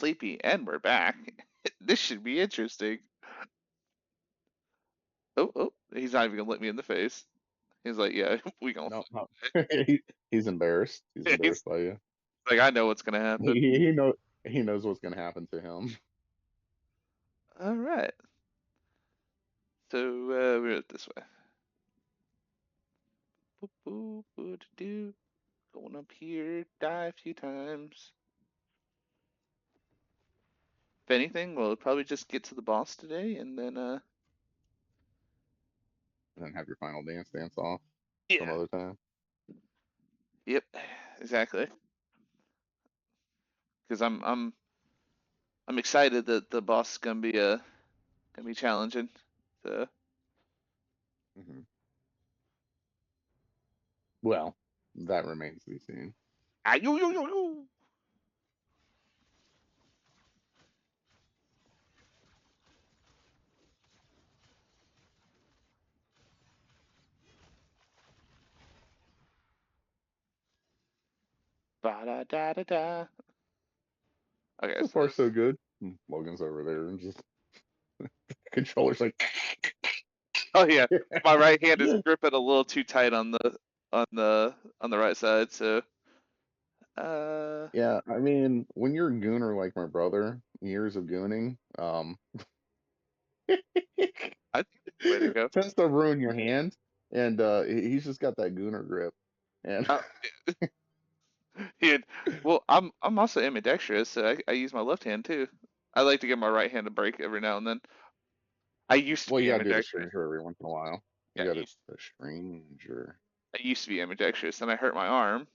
sleepy, and we're back. This should be interesting. Oh, oh, he's not even gonna look me in the face. He's like, yeah, we gonna. No, no. He's embarrassed. He's He's embarrassed by you. like, I know what's gonna happen. He knows what's gonna happen to him. All right, so we're it this way. Boop, boop, boop, do. Going up here, die a few times. If anything, we'll probably just get to the boss today, and then And then have your final dance off some yeah, other time. yep, exactly. Because I'm excited that the boss is gonna be challenging. So Hmm. Well, that remains to be seen. ah, yo. Ba da da da da. Okay, So so far, this. so good. Logan's over there and just controller's like. Oh yeah, my right hand is gripping a little too tight on the right side. So uh, Yeah, I mean, when you're a gooner like my brother, years of gooning, I think that's the way to go. tends to ruin your hand, and he's just got that gooner grip, and Uh, yeah, well, I'm also ambidextrous, so I use my left hand too. I like to give my right hand a break every now and then. I used to well, be you gotta do the ambidextrous. stranger every once in a while. Yeah, You got to the stranger. I used to be ambidextrous, and I hurt my arm.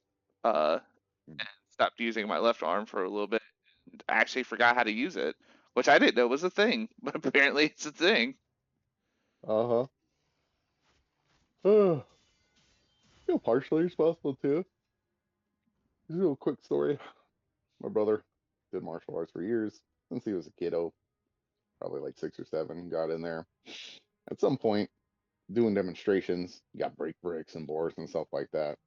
Uh, and stopped using my left arm for a little bit. And I actually forgot how to use it, which I didn't know was a thing, but apparently it's a thing. Uh huh. Feel partially responsible too. Just a little quick story. My brother did martial arts for years since he was a kiddo, probably like 6 or 7. Got in there at some point doing demonstrations. You got break bricks and bores and stuff like that.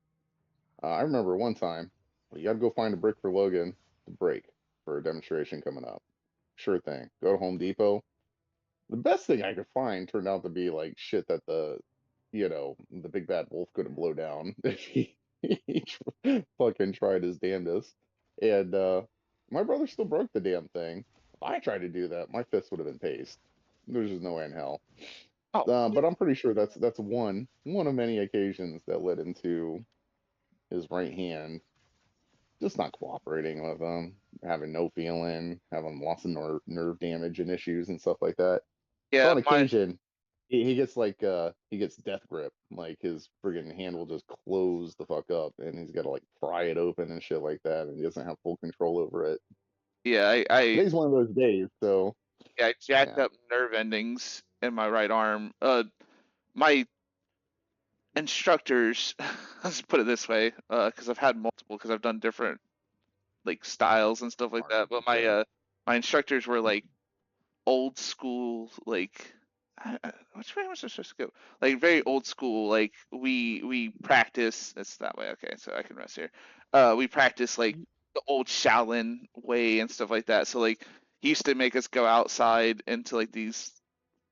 I remember one time, well, you got to go find a brick for Logan to break for a demonstration coming up. Sure thing. Go to Home Depot. The best thing I could find turned out to be like shit that the big bad wolf couldn't blow down. He fucking tried his damnedest. And my brother still broke the damn thing. If I tried to do that, my fist would have been paste. There's just no way in hell. Oh, But I'm pretty sure that's one of many occasions that led into his right hand just not cooperating with him, having no feeling, having lots of nerve damage and issues and stuff like that. So yeah, on my occasion, he gets like he gets death grip, like his friggin' hand will just close the fuck up, and he's got to like pry it open and shit like that, and he doesn't have full control over it. yeah, I Today's one of those days, so yeah, I jacked yeah. up nerve endings in my right arm. My instructors, let's put it this way, because I've had multiple, because I've done different like styles and stuff like that. Martial But arts, yeah. my instructors were like old school, like which way was I supposed to go? Like very old school. Like we practice. It's that way. Okay, so I can rest here. We practice like the old Shaolin way and stuff like that. So like he used to make us go outside into like these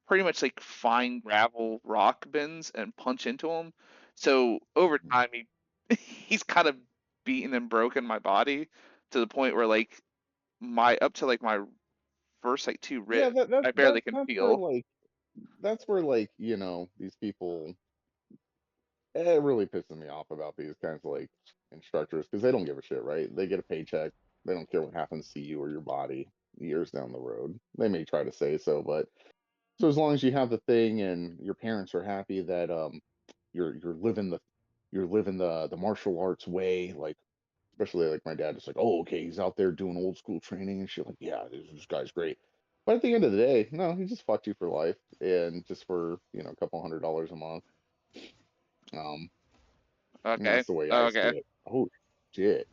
pretty much like fine gravel rock bins and punch into them. So over Mhm. time he's kind of beaten and broken my body to the point where like my up to like my first like two Yeah, ribs I barely can feel. that's where like these people. It really pisses me off about these kinds of like instructors because they don't give a shit, right? They get a paycheck. They don't care what happens to you or your body years down the road. They may try to say so, but so as long as you have the thing and your parents are happy that you're living the martial arts way, like especially like my dad is like, oh okay, he's out there doing old school training and shit. Like, yeah, this guy's great. But at the end of the day, no, he just fucked you for life and just for a couple $100 a month. Um, and Okay. that's the way I see Okay. it. Oh shit.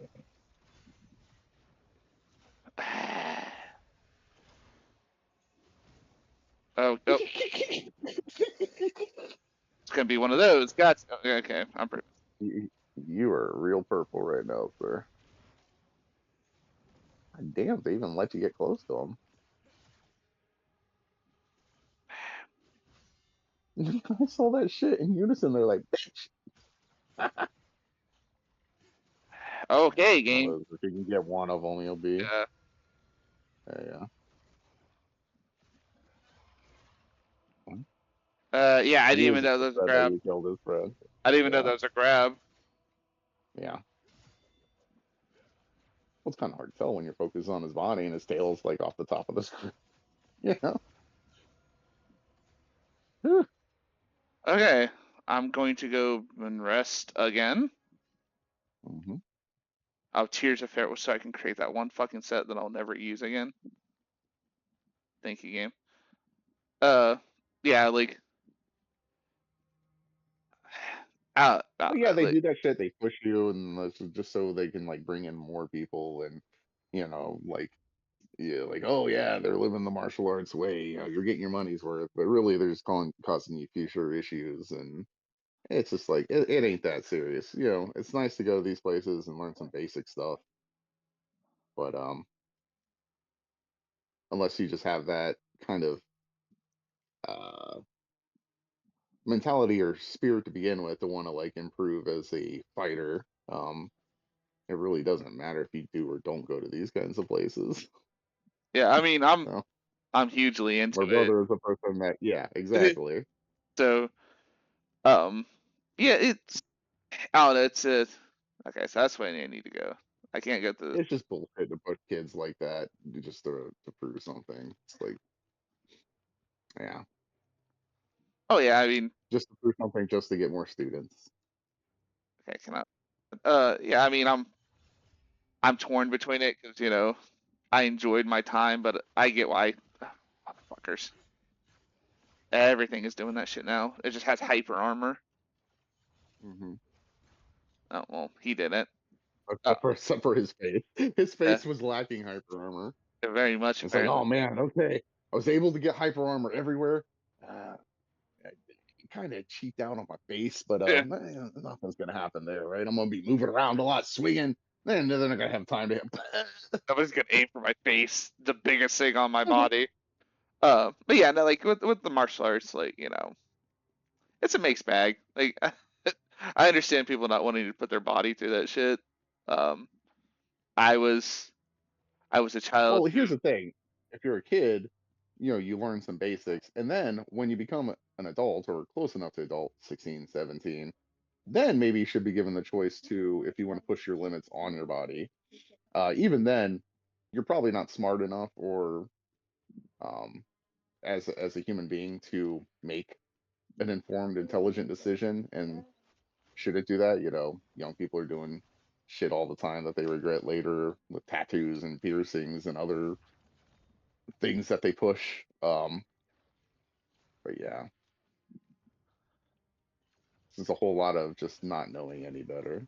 Oh, oh, it's gonna be one of those. Gotcha. Okay, okay. You are real purple right now, sir. God damn, they even let you get close to them. I saw that shit in unison. They're like, bitch. Okay, game. If you can get one of them, you'll be. Yeah. Yeah. Yeah, I He didn't was even just know there was a upset that grab. you killed his friend. I didn't even know Yeah. there was a grab. Yeah. Well, it's kind of hard to tell when you're focused on his body and his tail's like off the top of the screen. Yeah. Okay, I'm going to go and rest again. Mm-hmm. Oh, Tears of Fair, so I can create that one fucking set that I'll never use again. Thank you, game. Uh, yeah, like, Well, yeah, they like, do that shit. They push you, and that's just so they can like bring in more people, and like yeah, like oh yeah, they're living the martial arts way. You're getting your money's worth, but really, they're just causing you future issues, and it's just like it ain't that serious. It's nice to go to these places and learn some basic stuff, but unless you just have that kind of uh mentality or spirit to begin with to want to like improve as a fighter, it really doesn't matter if you do or don't go to these kinds of places. yeah, I mean, I'm So I'm hugely into my it. brother is a person that, yeah, exactly. So, um, yeah, it's I don't know. It's a okay. So that's where I need to go. I can't get the. It's just bullshit to put kids like that just to prove something. It's like, yeah, Oh yeah, I mean, just to prove something just to get more students. okay, can I? Yeah, I mean, I'm torn between it because I enjoyed my time, but I get why motherfuckers. Everything is doing that shit now. It just has hyper armor. Hmm. Oh well, he didn't. Uh, Except for his face. His uh, face was lacking hyper armor. very much It's like, oh apparently. man, okay, I was able to get hyper armor everywhere. Uh, kind of cheat down on my face, but Yeah, nothing's gonna happen there, right? I'm gonna be moving around a lot, swinging. Then they're not gonna have time to hit. nobody's gonna aim for my face. The biggest thing on my body. But yeah, no, like with the martial arts, like it's a mixed bag. Like I understand people not wanting to put their body through that shit. Um, I was I was a child Well, who here's the thing: if you're a kid, you learn some basics, and then when you become an adult or close enough to adult, 16, 17, then maybe you should be given the choice to if you want to push your limits on your body. Even then, you're probably not smart enough or um, as a human being to make an informed, intelligent decision. And should it do that? Young people are doing shit all the time that they regret later with tattoos and piercings and other things that they push. But yeah, it's a whole lot of just not knowing any better.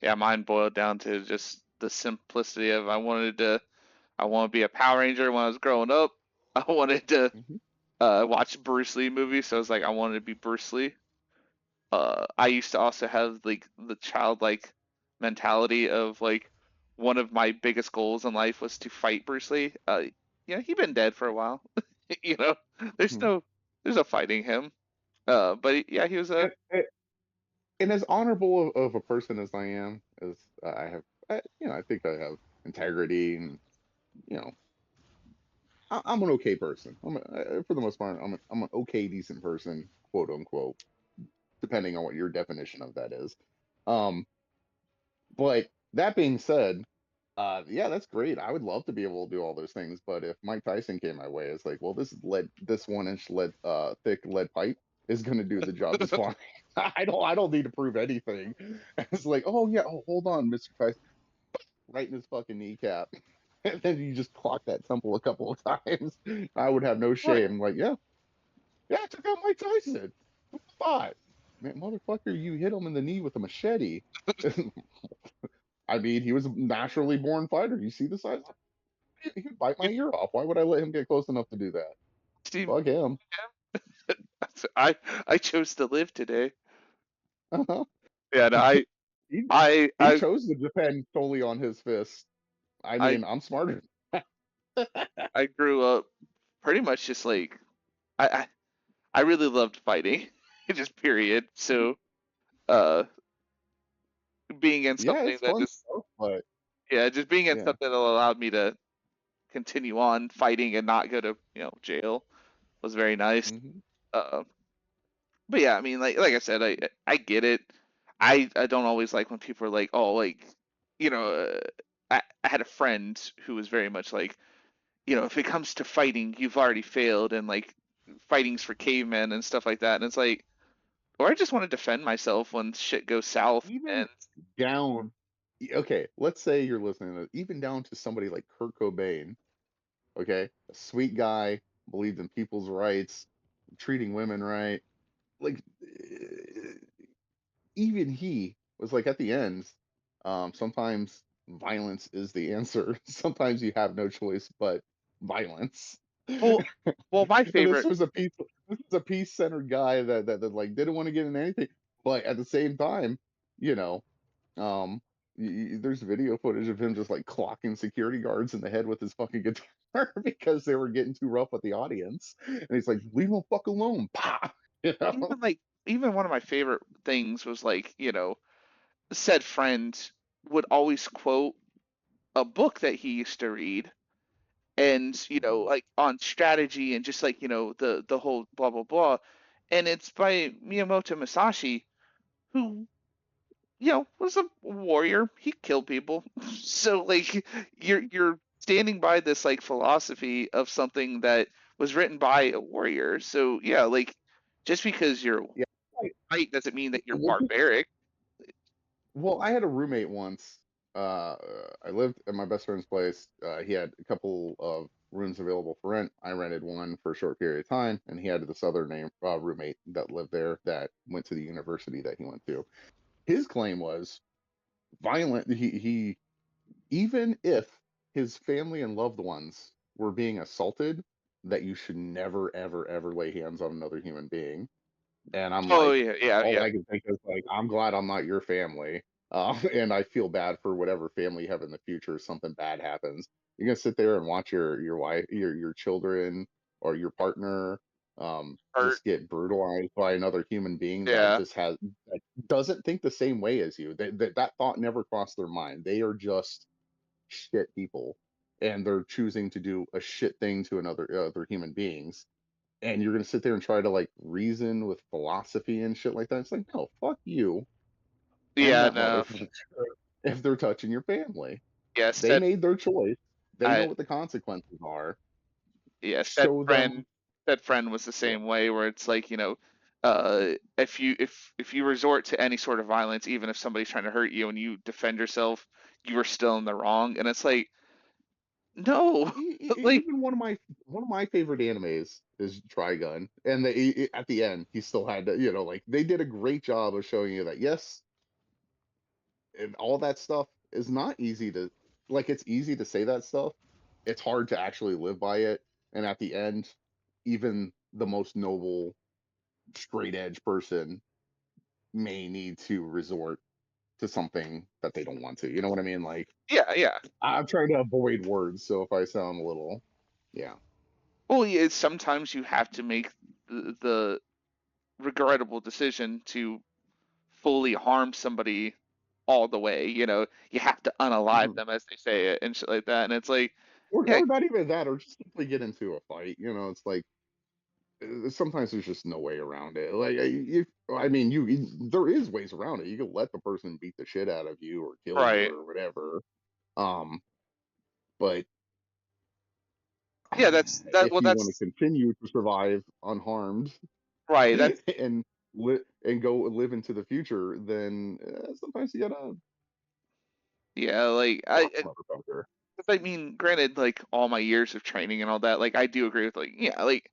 yeah, mine boiled down to just the simplicity of I want to be a Power Ranger when I was growing up. I wanted to Hmm. watch Bruce Lee movies, so I was like I wanted to be Bruce Lee. I used to also have like the childlike mentality of like one of my biggest goals in life was to fight Bruce Lee. He'd been dead for a while. you know, there's Hmm. no there's no fighting him. But yeah, he was a And as honorable of a person as I am, as I have, I think I have integrity, and you know, I'm an okay person. For the most part, I'm an okay, decent person, quote unquote, depending on what your definition of that is. Um, but that being said, yeah, that's great. I would love to be able to do all those things, but if Mike Tyson came my way, it's like, well, this 1 inch thick lead pipe is going to do the job just fine. I don't need to prove anything. It's like, oh yeah, oh hold on, Mr. Tyson, right in his fucking kneecap, and then you just clock that temple a couple of times. I would have no what? shame. Like, yeah, yeah, I took out Mike Tyson. What the thought? Man, motherfucker, you hit him in the knee with a machete. I mean, he was a naturally born fighter. You see the size? He could bite my ear off. Why would I let him get close enough to do that? Steve, Fuck him. I I chose to live today. Uh-huh. Yeah, no, He I he I chose to depend solely on his fist. I I mean, I'm smarter. I grew up pretty much just like I I, I really loved fighting, just period. So uh, being in Yeah, something it's that fun just stuff, but yeah, just being in yeah. something that allowed me to continue on fighting and not go to jail was very nice. Hmm. Uh, but yeah, I mean, like I said, I get it. I don't always like when people are like, oh, like you know, I had a friend who was very much like, if it comes to fighting, you've already failed, and like fighting's for cavemen and stuff like that. And it's like, or I just want to defend myself when shit goes south. Even And down, okay, let's say you're listening to even down to somebody like Kurt Cobain, okay, a sweet guy, believed in people's rights, treating women right. Like, even he was like at the end, sometimes violence is the answer. Sometimes you have no choice but violence. well, well, my this favorite. was a peace this is a peace-centered guy that like didn't want to get into anything, but at the same time, you know, um there's video footage of him just like clocking security guards in the head with his fucking guitar because they were getting too rough with the audience. And he's like, leave him fuck alone. Pah! You know? Even like even one of my favorite things was like said friend would always quote a book that he used to read, and like on strategy and just like the whole blah blah blah, and it's by Miyamoto Musashi, who was a warrior. He killed people. So like you're standing by this like philosophy of something that was written by a warrior. So yeah, like just because you're Yeah. Like, white doesn't mean that you're well, barbaric. well, I had a roommate once. I lived at my best friend's place. He had a couple of rooms available for rent. I rented one for a short period of time, and he had this other roommate that lived there that went to the university that he went to. His claim was violent. He even if his family and loved ones were being assaulted, that you should never, ever, ever lay hands on another human being. And I'm Oh like, yeah, yeah, all yeah. I can think is like, I'm glad I'm not your family. And I feel bad for whatever family you have in the future if something bad happens. You're gonna sit there and watch your wife, your children, or your partner Hurt. just get brutalized by another human being that Yeah. just has that doesn't think the same way as you. That thought never crossed their mind. They are just shit people, and they're choosing to do a shit thing to another other human beings, and you're gonna sit there and try to like reason with philosophy and shit like that. It's like, no, fuck you and Yeah, that no. motherfucker if they're touching your family. Yeah, They said made their choice. They know I what the consequences are. yeah, Show them. said friend was the Yeah. same way where it's like, if you resort to any sort of violence, even if somebody's trying to hurt you and you defend yourself, you are still in the wrong. And it's like, no. Like, Even one of my favorite animes is Trigun, and at the end he still had to, like they did a great job of showing you that yes, and all that stuff is not easy to like. It's easy to say that stuff. It's hard to actually live by it. And at the end, even the most noble, straight edge person may need to resort to something that they don't want to. You know what I mean? Like yeah, yeah. I'm trying to avoid words, so if I sound a little, yeah. Well, yeah, sometimes you have to make the regrettable decision to fully harm somebody all the way. You have to unalive Mhm. them, as they say it, and shit like that. And it's like, Or yeah, not even that, or just simply get into a fight. It's like sometimes there's just no way around it. Like, I mean, there is ways around it. You can let the person beat the shit out of you or kill you right. or whatever. Um, but Yeah, that's that. if Well, you want to that's continue to survive unharmed right. That's and and go live into the future, then sometimes you gotta yeah. Like rock the motherfucker. I mean, granted, like all my years of training and all that, like I do agree with like yeah, like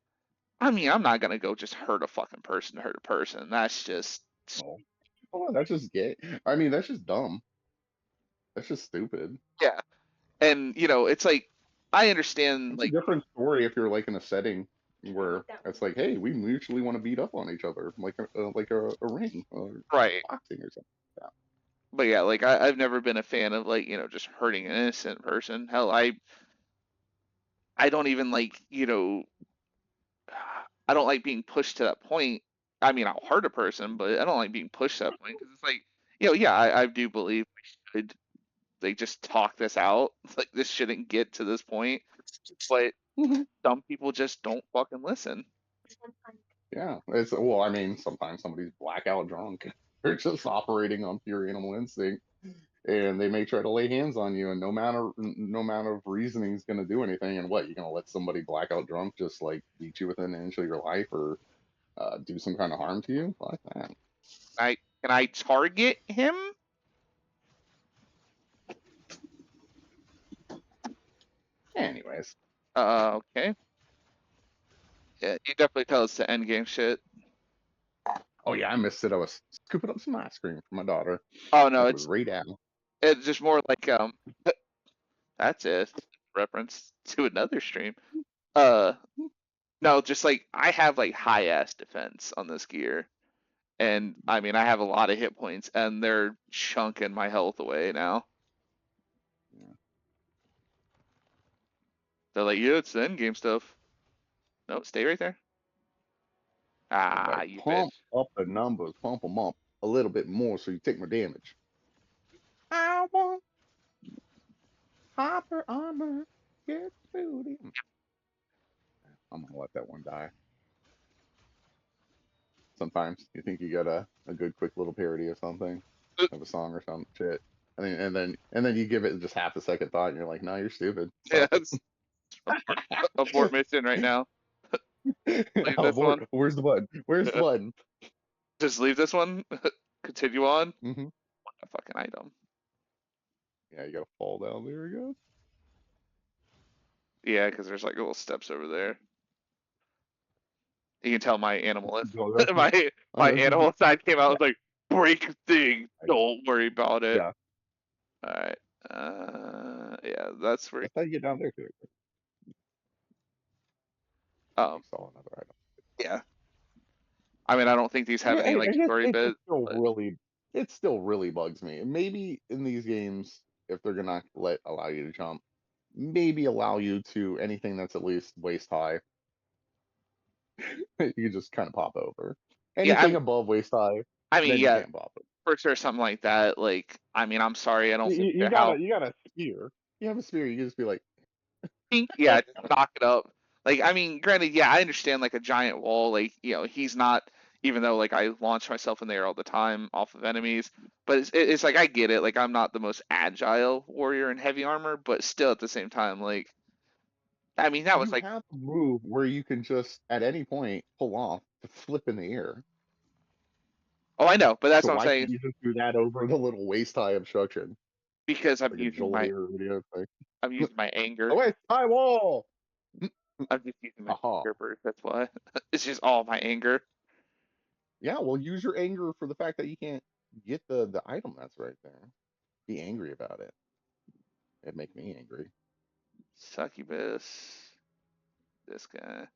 I mean, I'm not gonna go just hurt a fucking person to hurt a person. That's just Oh, oh, that's just gay. I mean, that's just dumb. That's just stupid. yeah. And it's like I understand It's a like different story if you're like in a setting where it's like, hey, we mutually want to beat up on each other, like a ring or right. boxing or something. Yeah. but yeah, like I've never been a fan of like, just hurting an innocent person. Hell, I don't even like, I don't like being pushed to that point. I mean, I'll hurt a person, but I don't like being pushed to that point because it's like, yeah, I do believe we should like just talk this out. Like this shouldn't get to this point, but Mhm. some people just don't fucking listen. Yeah, it's well, I mean, sometimes somebody's blackout drunk. They're just operating on pure animal instinct, and they may try to lay hands on you, and no amount of reasoning is going to do anything. And what, you're going to let somebody blackout drunk just like beat you within an inch of your life, or do some kind of harm to you? Fuck that. Can I target him? Anyways, Okay. Yeah, you definitely tell us the end game shit. oh yeah, I missed it. I was scooping up some ice cream for my daughter Oh no, as it was it's right down. it's just more like that's a reference to another stream. Uh no, just like I have like high ass defense on this gear. And I mean I have a lot of hit points and they're chunking my health away now. Yeah. They're like, yeah, it's the end game stuff. No, stay right there. You Ah, better you pump bitch. up the numbers, pump them up a little bit more so you take more damage. I want hyper armor. Get booty. I'm gonna let that one die. Sometimes you think you got a good quick little parody of something, of a song or some shit. And then you give it just half a second thought and you're like, no, you're stupid. Yeah, Stop. it's abort mission right now. Leave this one. Where's the button? Where's the button? Just leave this one. Continue on. Hmm. What a fucking item. Yeah, you gotta fall down. There we go. Yeah, because there's like little steps over there. You can tell my animalist, Go there. my animal side came out. I was like, break thing. Don't worry about it. Yeah, All right. Yeah, that's where. that's how you get down there too. You Um, saw another item. yeah. I mean, I don't think these have Yeah, any like I guess story bit, but it still really bugs me. Maybe in these games, if they're gonna allow you to jump, maybe allow you to anything that's at least waist high. You just kind of pop over. yeah. Anything above waist high, I mean, then you yeah, can't pop it. for sure, something like that. Like, I mean, I'm sorry, I don't think You they're got how. a spear. You have a spear. You can just be like, Yeah, just knock it up. Like, I mean, granted, yeah, I understand like a giant wall. Like, he's not. Even though like I launch myself in the air all the time off of enemies, but it's like I get it. Like I'm not the most agile warrior in heavy armor, but still at the same time, like I mean that was you like, have a move where you can just at any point pull off to flip in the air. oh, I know, but that's So what I'm why saying can't you just do that over the little waist high obstruction, because I'm like a using Joel my Air video thing? I'm using my anger. A waist high wall. I'm just using my Aha. anger burst. That's why it's just all my anger. Yeah, well, use your anger for the fact that you can't get the item that's right there. Be angry about it. It'd make me angry. Succubus. This guy.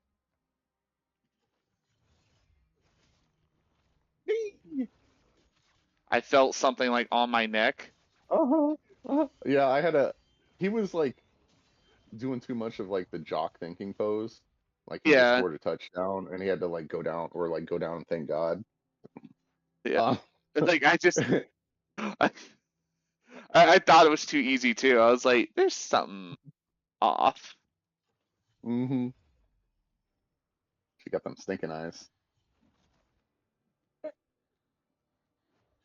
I felt something like on my neck. Uh-huh. Uh-huh. Yeah, I had a. He was like doing too much of like the jock thinking pose. Like he just Yeah, scored a touchdown and he had to like go down or like go down and thank God. yeah. Uh, Like I just I, I thought it was too easy too. I was like, there's something off. mm-hmm. She got them stinking eyes.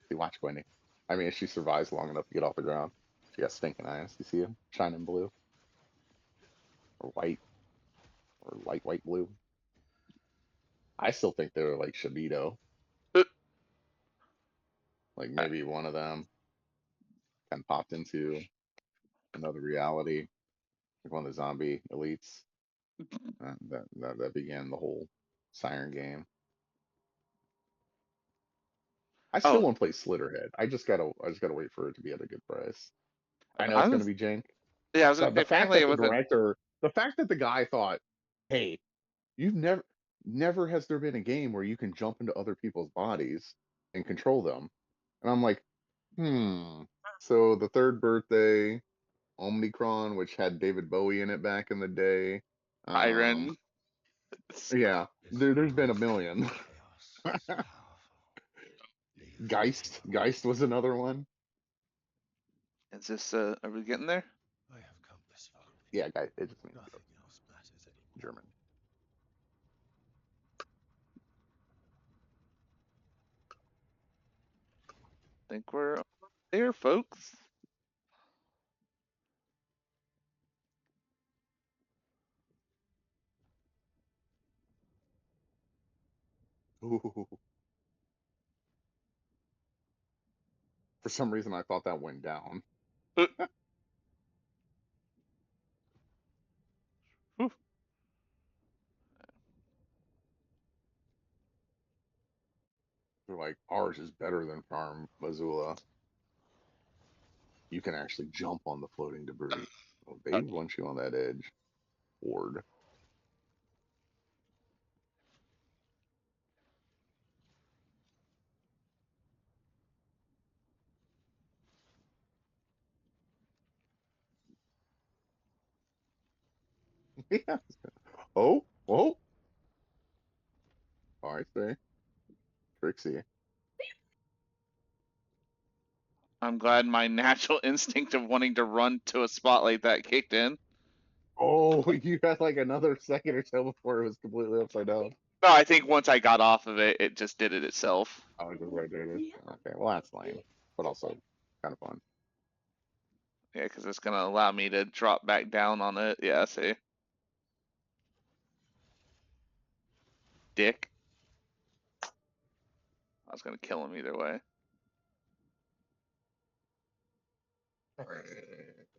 See, watch Wendy. I mean, if she survives long enough to get off the ground, she got stinking eyes. You see them shining blue or white or light white blue. I still think they're like Shabito. Uh, Like maybe one of them kind of popped into another reality, like one of the zombie elites. That began the whole Siren game. I still Oh, want to play Slitterhead. I just gotta wait for it to be at a good price. I know I it's gonna was be jank. yeah, I was The gonna say fact apparently that it wasn't. the fact that the guy thought, hey, you've never has there been a game where you can jump into other people's bodies and control them. And I'm like, Hmm. So the third birthday, Omnicron, which had David Bowie in it back in the day. Byron. Yeah, there's been a million. Geist was another one. Is this are we getting there? Yeah, Geist. It just means German. Think we're there, folks. Ooh. For some reason, I thought that went down. Uh, whew. They're like, ours is better than Farm Missoula. You can actually jump on the floating debris. Oh, they want you on that edge. Ward. Yeah. Oh, oh. Oh, I see. Trixie. I'm glad my natural instinct of wanting to run to a spot like that kicked in. Oh, you had like another second or so before it was completely upside down. No, I think once I got off of it, it just did it itself. I was just right there. Okay, well that's lame, but also kind of fun. Yeah, because it's gonna allow me to drop back down on it. Yeah, see, dick. I was gonna kill him either way.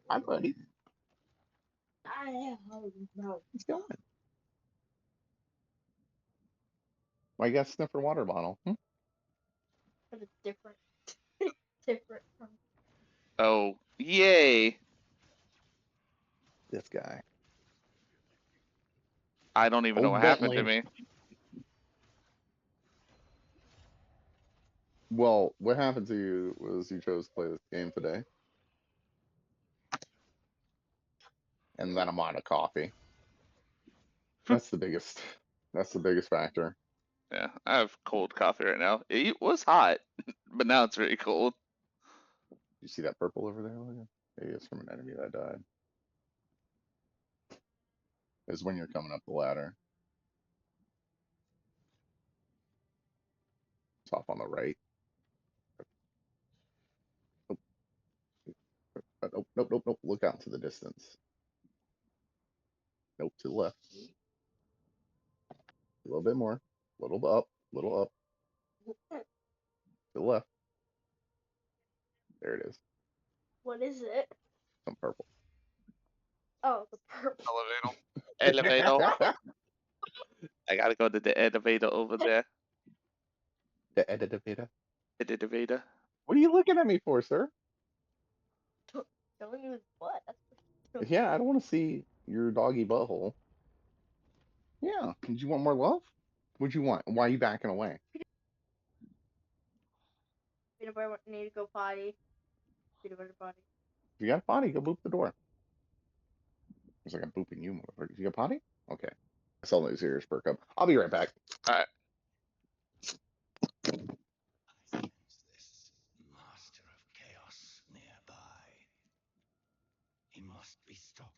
Hi, buddy. He's going. Why you got to sniff her water bottle? Hmm? But it's different. Different from. Oh, yay! This guy. I don't even know Old what happened to Bentley. me. Well, what happened to you was you chose to play this game today, and then I'm out of coffee. That's the biggest. That's the biggest factor. Yeah, I have cold coffee right now. It was hot, but now it's very cold. You see that purple over there? Look at. Maybe it's from an enemy that died. Is when you're coming up the ladder. It's off on the right. Oh, nope, nope, nope, nope. Look out into the distance. Nope, to the left. A little bit more. A little up. A little up. To the left. There it is. What is it? Some purple. Oh, the purple. Elevator. Elevator. I gotta go to the elevator over there. The editor. Elevator. What are you looking at me for, sir? Showing you his butt. That's Yeah, I don't want to see your doggy butthole. Yeah. Did you want more love? What'd you want? Why are you backing away? peanut butter need to go potty. Peanut butter potty. If you got a potty, go boop the door. It's like I'm booping you, motherfucker. You got potty? Okay. I saw those ears perk up. I'll be right back. Alright. I sense this master of chaos nearby. He must be stopped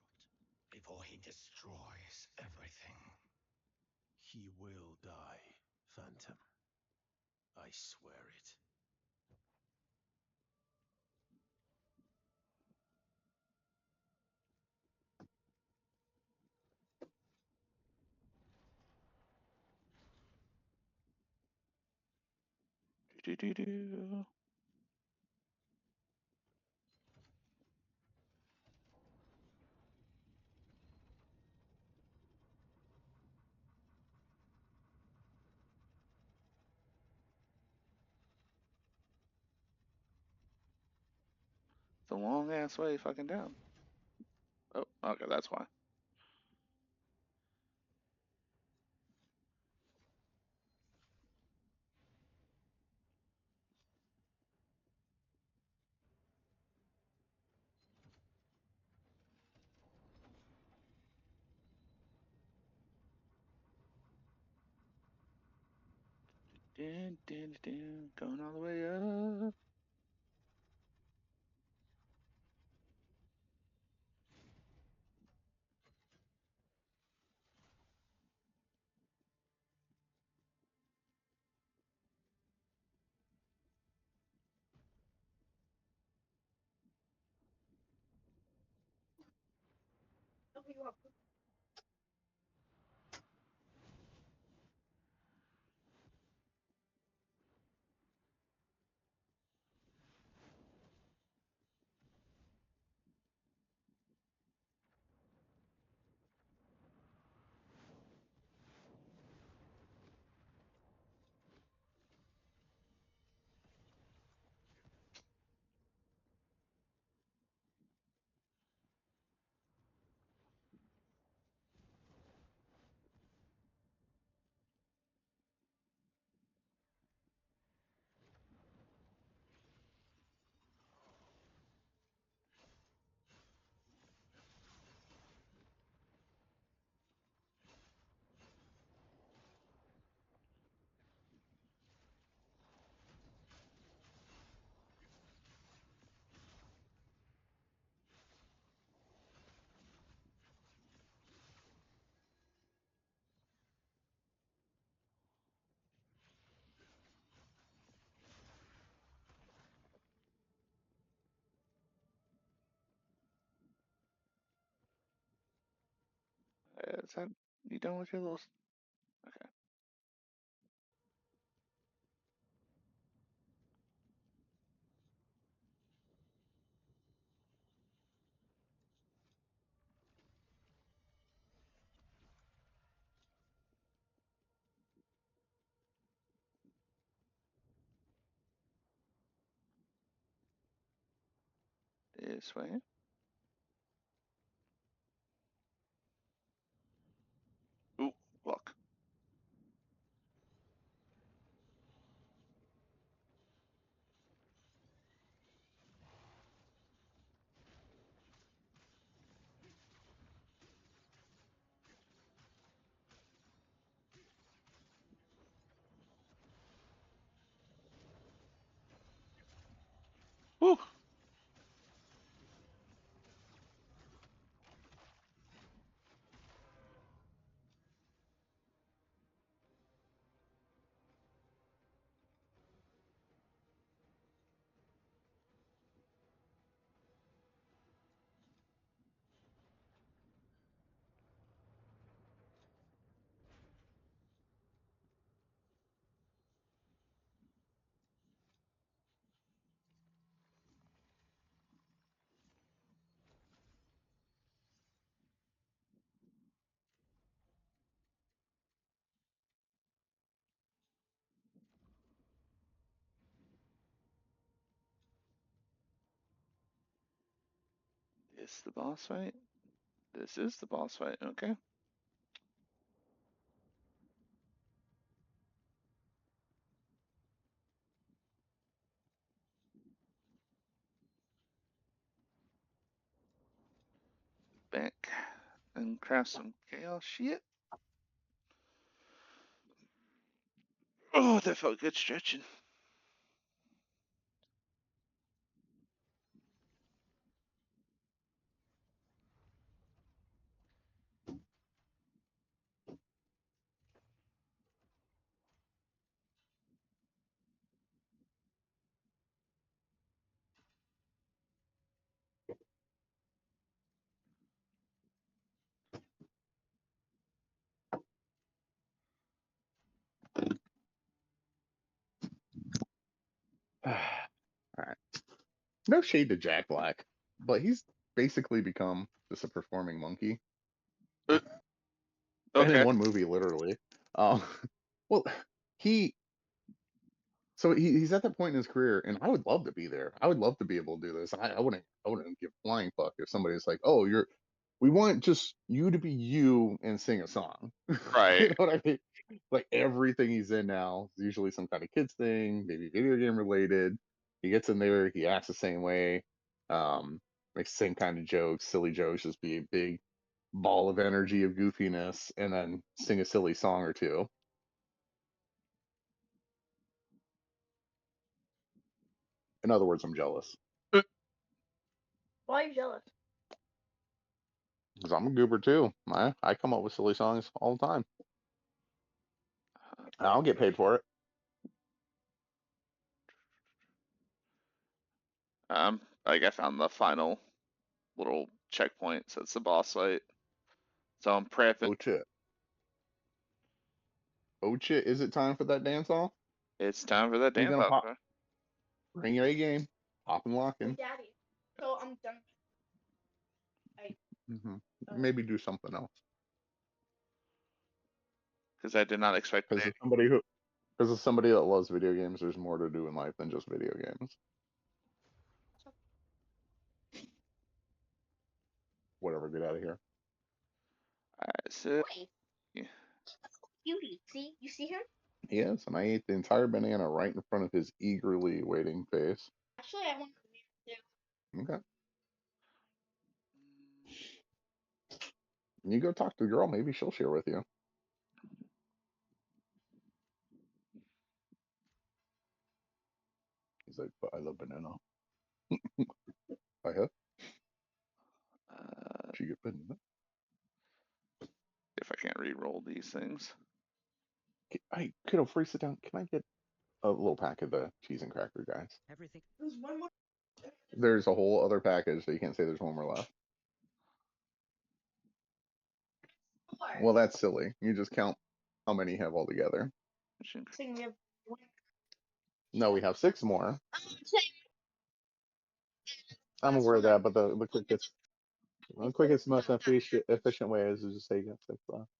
before he destroys everything. He will die, Phantom. I swear it. Do-do-do-do. It's a long ass way fucking down. Oh, okay, that's why. Dun, dun, dun, going all the way up. Oh, you want poop? Is that you done with your little? Okay. This way. Ooh, look. Woo! This the boss fight? This is the boss fight. Okay. Back and craft some chaos shit. Oh, that felt good stretching. All right. No shade to Jack Black, but he's basically become just a performing monkey, Uh, and in okay. one movie, literally. Um, well, he he's at that point in his career, and I would love to be there. I would love to be able to do this. I wouldn't give a flying fuck if somebody's like, "Oh, we want just you to be you and sing a song." You Right. know what I mean? Like everything he's in now is usually some kind of kids thing, maybe video game related. He gets in there, he acts the same way, um, makes the same kind of jokes, silly jokes, just be a big ball of energy of goofiness, and then sing a silly song or two. In other words, I'm jealous. Why are you jealous? Because I'm a goober too. I come up with silly songs all the time. And I'll get paid for it. Like I found the final little checkpoint, so it's the boss fight. So I'm prepping. Oh shit. Oh shit, is it time for that dance off? It's time for that You dance gonna off. pop? Bring your A game. Pop and lock Hey, in. Daddy. So I'm done. Maybe do something else. Because I did not expect Because it. as somebody that loves video games, there's more to do in life than just video games. Whatever, get out of here. Alright, so Wait, yeah. cutie. See, you see him? Yes, and I ate the entire banana right in front of his eagerly waiting face. Actually, I want to too. Okay. You go talk to the girl, maybe she'll share with you. He's like, but I love banana. I have. She get banana. If I can't re-roll these things. Hey, kiddo, free sit down. Can I get a little pack of the cheese and cracker, guys? Everything. There's one more. There's a whole other package, so you can't say there's one more left. Well, that's silly. You just count how many you have altogether. Saying we have one. No, we have 6 more. I'm aware of that, but the quickest, most efficient way is to just say you got 6 left.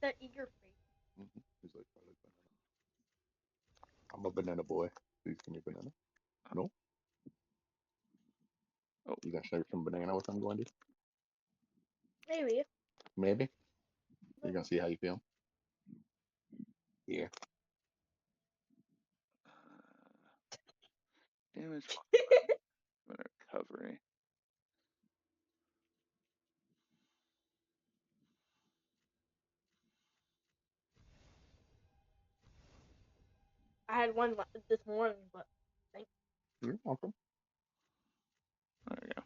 That eager face. He's like, "I like banana. I'm a banana boy. Please give me banana." No? Oh. You gonna share some banana with him, Gwendy? Maybe. Maybe. You're gonna see how you feel. Yeah. Damage recovery. I had one this morning, but You're welcome. There we go.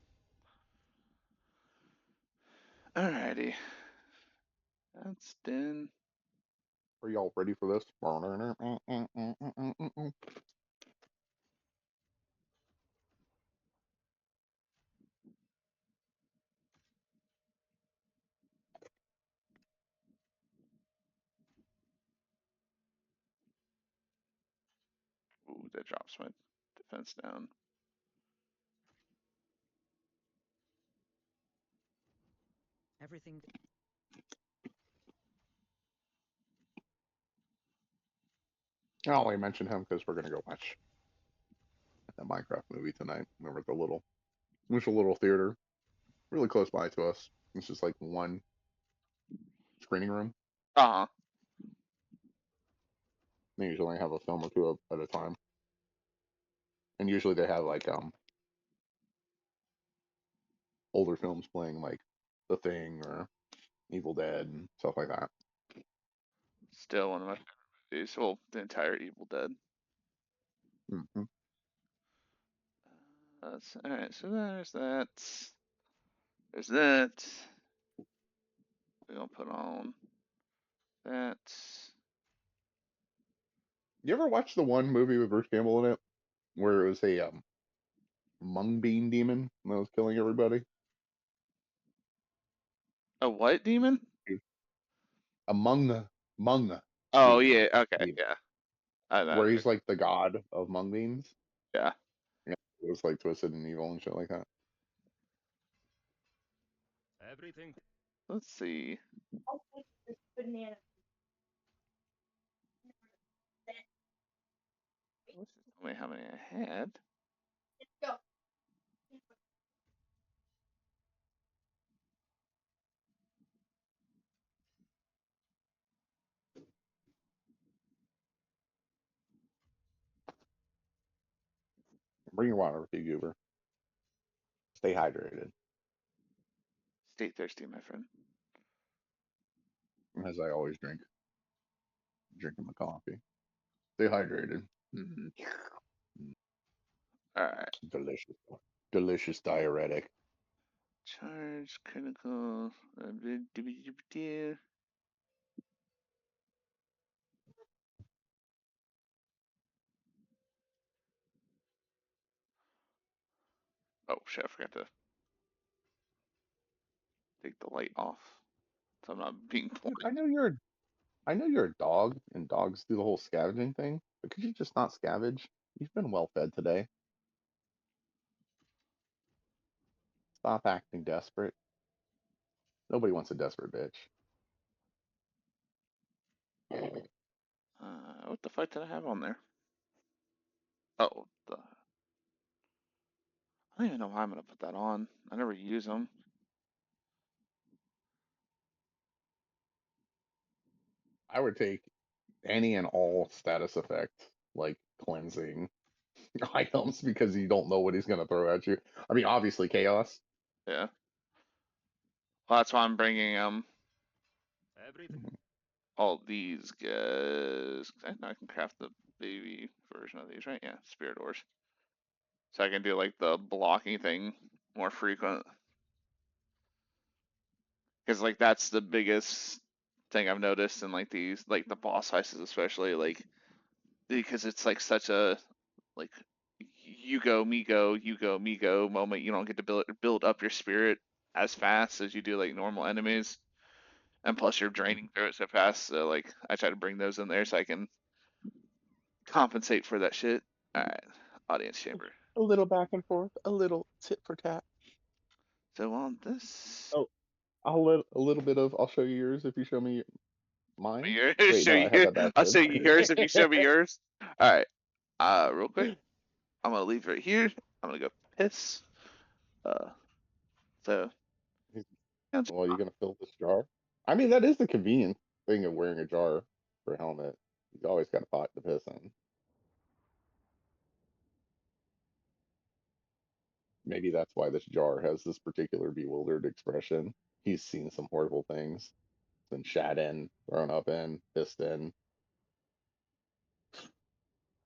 Alrighty. That's done. Are y'all ready for this? Ooh, that drops my defense down. Everything. I only mentioned him because we're gonna go watch that Minecraft movie tonight. Remember there's a little theater really close by to us. It's just like one screening room. Uh-huh. They usually have a film or two at a time, and usually they have like older films playing, like The Thing or Evil Dead and stuff like that. Still one of my favorite movies. Well, the entire Evil Dead. Mm-hmm. Alright, so there's that. There's that. We're gonna put on that. You ever watch the one movie with Bruce Campbell in it where it was a mung bean demon that was killing everybody? A what demon? A mung Oh bean yeah, okay, demon, yeah. I know. where he's like the god of mung beans. Yeah. Yeah, it was like twisted and evil and shit like that. Everything. Let's see. I'll take this banana. Let's just tell me how many I had. Let's go. Bring your water with you, Goober. Stay hydrated, Stay thirsty, my friend. as I always drink. Drinking my coffee. Stay hydrated. Mm, All right. delicious. Delicious diuretic. Charge critical. Oh shit! I forgot to take the light off, so I'm not being Look, blind. I know you're a dog, and dogs do the whole scavenging thing, but could you just not scavenge? You've been well fed today. Stop acting desperate. Nobody wants a desperate bitch. What the fuck did I have on there? Oh, I don't even know why I'm gonna put that on. I never use them. I would take any and all status effect, like cleansing items, because you don't know what he's gonna throw at you. I mean, obviously chaos. Yeah. Well, that's why I'm bringing Everything. all these guys. I can craft the baby version of these, right? Yeah, spirit ores. So I can do like the blocking thing more frequent. Because like that's the biggest thing I've noticed in like these, like the boss fights especially, like because it's like such a like you go me go you go me go moment. You don't get to build up your spirit as fast as you do like normal enemies, and plus you're draining through it so fast. So like I try to bring those in there so I can compensate for that shit. All right, audience chamber. A little back and forth, a little tit for tat. So on this, Oh, I'll let a little bit of. I'll show you yours if you show me mine. Wait, show no, I you. have that I'll show backwards. you yours if you show me yours. All right. Real quick, I'm gonna leave right here. I'm gonna go piss. Uh, so that's Well, you gonna fill this jar? I mean, that is the convenient thing of wearing a jar for a helmet. You always got a pot to piss in. Maybe that's why this jar has this particular bewildered expression. He's seen some horrible things. Been shat in, thrown up in, pissed in.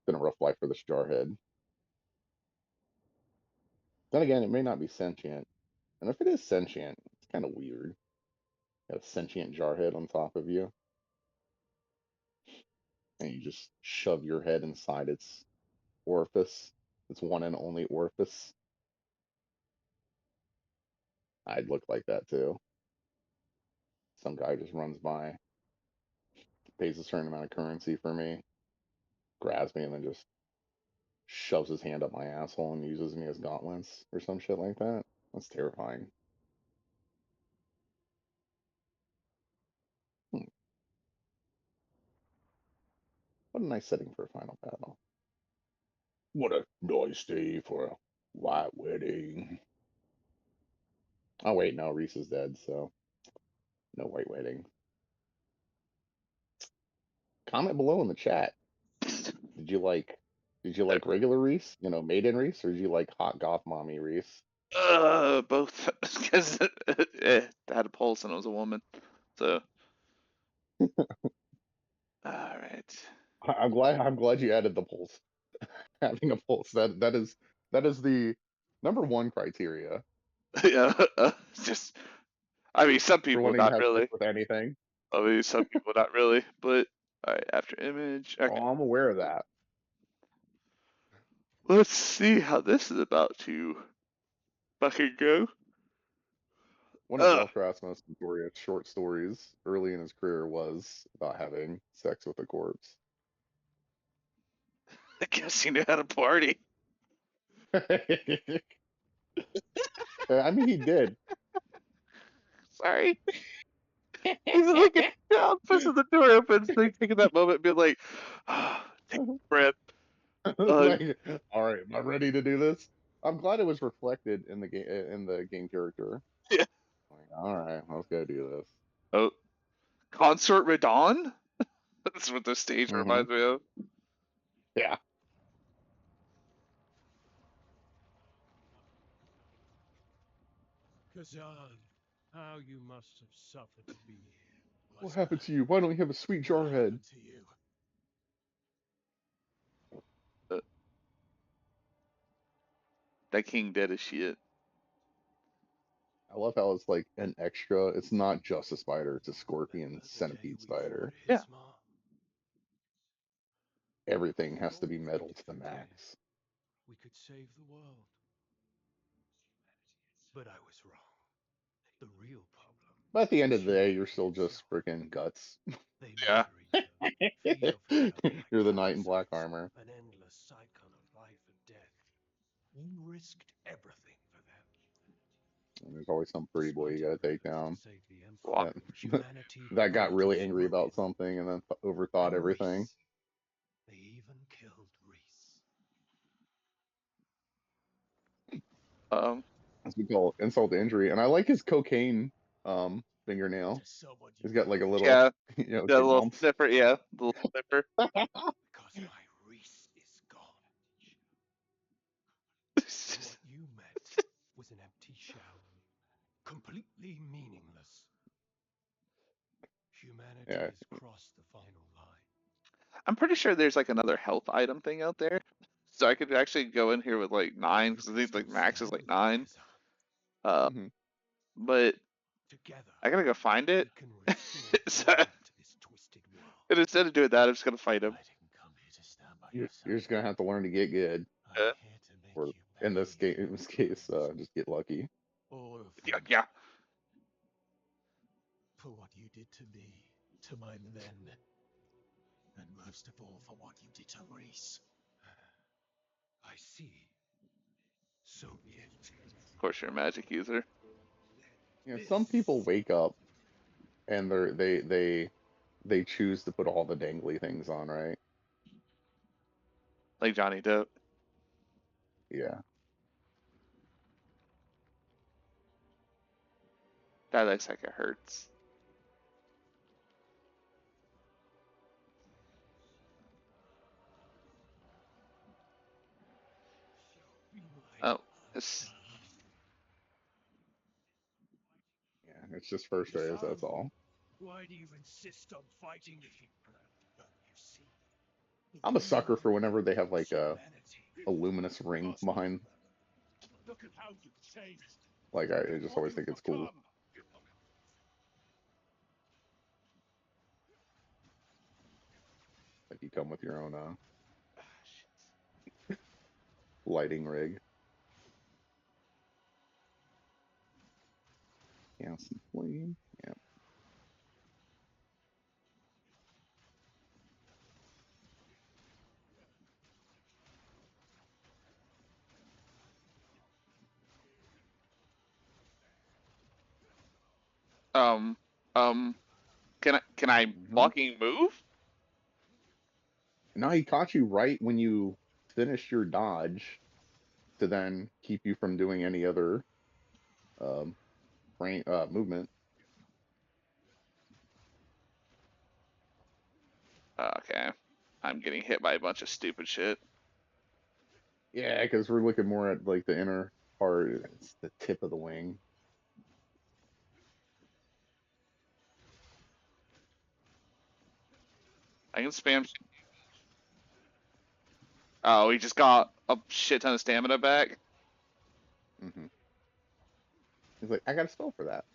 Been a rough life for this jarhead. Then again, it may not be sentient. And if it is sentient, it's kind of weird. Got a sentient jarhead on top of you, and you just shove your head inside its orifice, its one and only orifice. I'd look like that too. Some guy just runs by, pays a certain amount of currency for me, grabs me, and then just shoves his hand up my asshole and uses me as gauntlets or some shit like that. That's terrifying. Hmm. What a nice setting for a final battle. What a nice day for a white wedding. Oh wait, no, Reese is dead, so no white wedding. Comment below in the chat. Did you like regular Reese, maiden Reese, or did you like hot goth mommy Reese? both because it had a pulse and it was a woman. So all right. I'm glad you added the pulse. Having a pulse, that is the number one criteria Yeah. Just I mean, some for people wanting to not have sex really. with anything. I mean, some people not really. But all right. After image. Okay. Oh, I'm aware of that. Let's see how this is about to fucking go. One of Uh, Lovecraft's most notorious short stories early in his career was about having sex with a corpse. I guess you knew how to party. I mean, he did. Sorry. He's looking down, pushing the door open, taking that moment, and being like, take a breath. Uh, Like, all right, am I ready to do this? I'm glad it was reflected in the game character. yeah. Like, all right, let's go do this. Oh, Consort Radon? That's what the stage Hmm. reminds me of. Yeah. Khazan, how you must have suffered to be here. What Ozmar. happened to you? Why don't you have a sweet What jar head? happened to you? That king dead as shit. I love how it's like an extra. It's not just a spider; it's a scorpion Remember the day centipede we fought spider. at Yeah. Ismar? Everything has to We be all metal agreed to the if we did, max. we could save the world. But I was wrong. The real problem But at the end was of the day, you're humanity still just itself. freaking guts. They Yeah. murder each other, feed off each other like You're the knight in black parasites. armor. An endless cycle of life and death. You risked everything for them. And there's always some pretty boy Despite you our gotta take efforts down. to save the Well, Empire, That humanity that got grew really angry about disrupted. something and then overthought And everything. Reese. They even killed Reese. um, As we call it, insult to injury. And I like his cocaine fingernail. To someone you He's got like a love. little, yeah, the tick little bumps. sniffer. Yeah, the little sniffer. Because my Reese is gone. What you meant was an empty shell. Completely meaningless. Humanity Yeah, has crossed the final line. I'm pretty sure there's like another health item thing out there, so I could actually go in here with like 9 You because I can think like still max is stand like with me, 9. Khazan. mhm. But Together, I gotta go find it. we can restore So, order to this twisted world. and instead of doing that, I'm just gonna fight him. I didn't come here to stand by You're, your you're side. just gonna have to learn to get good, I'm Uh, here to make or you in pay this case, for your crimes. just get lucky. All of yeah, them. yeah. For what you did to me, to my men, and most of all for what you did to Reese. I see. So be it. Of course, you're a magic user, Some people wake up and they choose to put all the dangly things on, right? like Johnny Depp. Yeah. That looks like it hurts. Oh, it's, Yeah, it's just first phase, that's all. Why do you insist on fighting if you don't you see? I'm a You sucker for whenever they have ruined like humanity. a luminous ring Because behind. look at how you've changed. Like I Look just what always you've think it's cool. become. Like you come with your own ah, shit. lighting rig. Yeah, some flame. Yeah. Um, um, can I Hmm. walking move? Now he caught you right when you finished your dodge to then keep you from doing any other um movement. Okay, I'm getting hit by a bunch of stupid shit. Yeah, because we're looking more at like the inner part. It's the tip of the wing. I can spam. Oh, he just got a shit ton of stamina back. Hmm. He's like, I got a spell for that.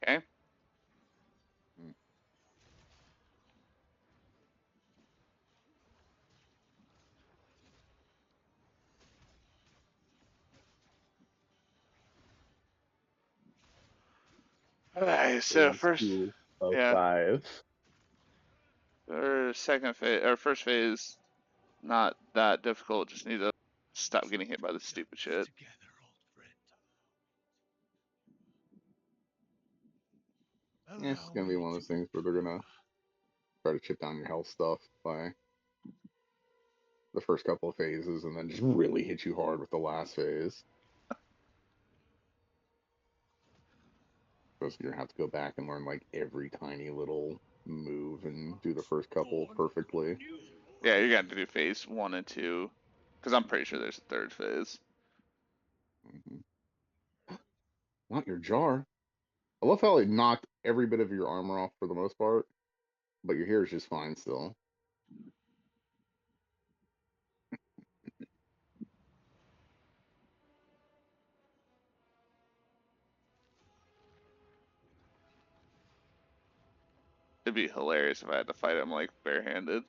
Okay. Mm. Alright, so Phase first, 2 of yeah, 5. or second phase, or first phase, not that difficult. Just need to stop getting hit by this stupid shit. Together, old friend. Yeah, it's Allow gonna be me one of to those things where they're implore. gonna try to chip down your health stuff by the first couple of phases, and then just really hit you hard with the last phase. Because you're gonna have to go back and learn like every tiny little move and do the first couple perfectly. Yeah, you're gonna have to do phase 1 and 2, because I'm pretty sure there's a third phase. Not your jar. I love how it knocked every bit of your armor off for the most part, but your hair is just fine still. It'd be hilarious if I had to fight him like barehanded.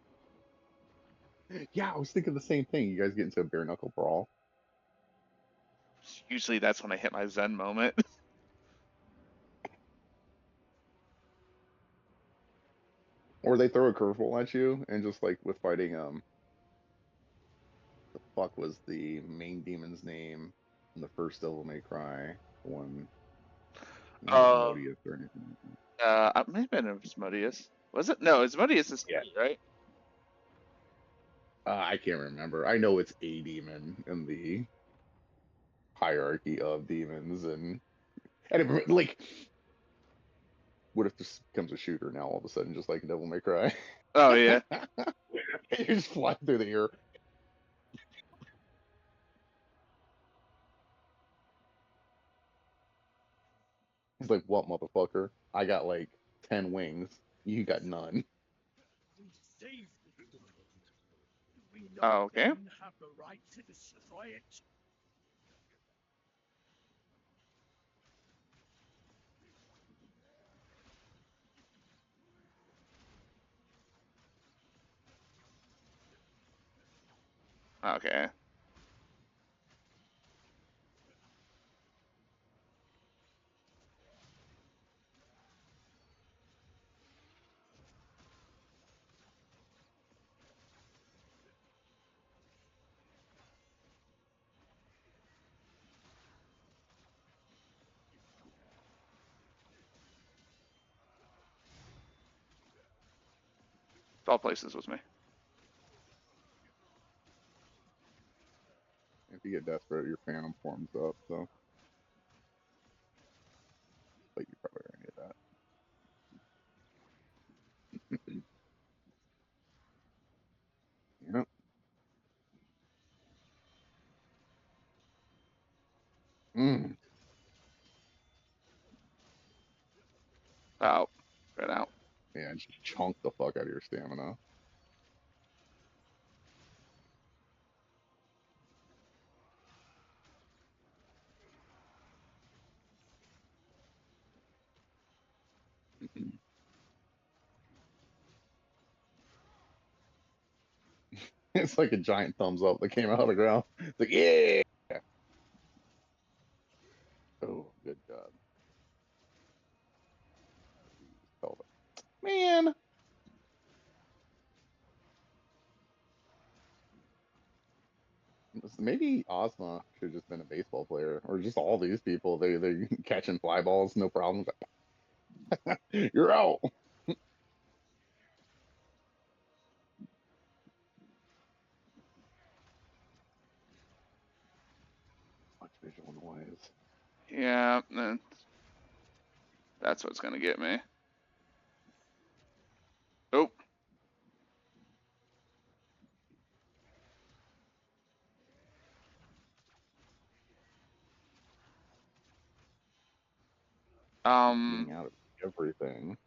Yeah, I was thinking the same thing. You guys get into a bare knuckle brawl. Usually that's when I hit my Zen moment. Or they throw a curveball at you and just like with fighting the fuck was the main demon's name in the first Devil May Cry one? Not Uh, Asmodeus or anything like that. it may have been Asmodeus. Was it? No, Asmodeus is Yeah. 3, right? I can't remember. I know it's a demon in the hierarchy of demons, and like, what if this becomes a shooter now all of a sudden, just like Devil May Cry? Oh yeah. You just fly through the air. He's like, "What, motherfucker? I got like 10 wings. You got none." We saved the world. Do we Oh, not okay. then have the right to destroy it? Okay. All places with me. If you get desperate, your phantom forms up. So, but you probably already did that. Yep. Mm. Out. Right out. Yeah, just chunk the fuck out of your stamina. It's like a giant thumbs up that came out of the ground. It's like, yeah. Oh, good job. Man, maybe Ozma should have just been a baseball player, or just all these people. They catching fly balls, no problem. You're out. Much visual noise. Yeah, that's what's gonna get me. Oh. Getting out of everything.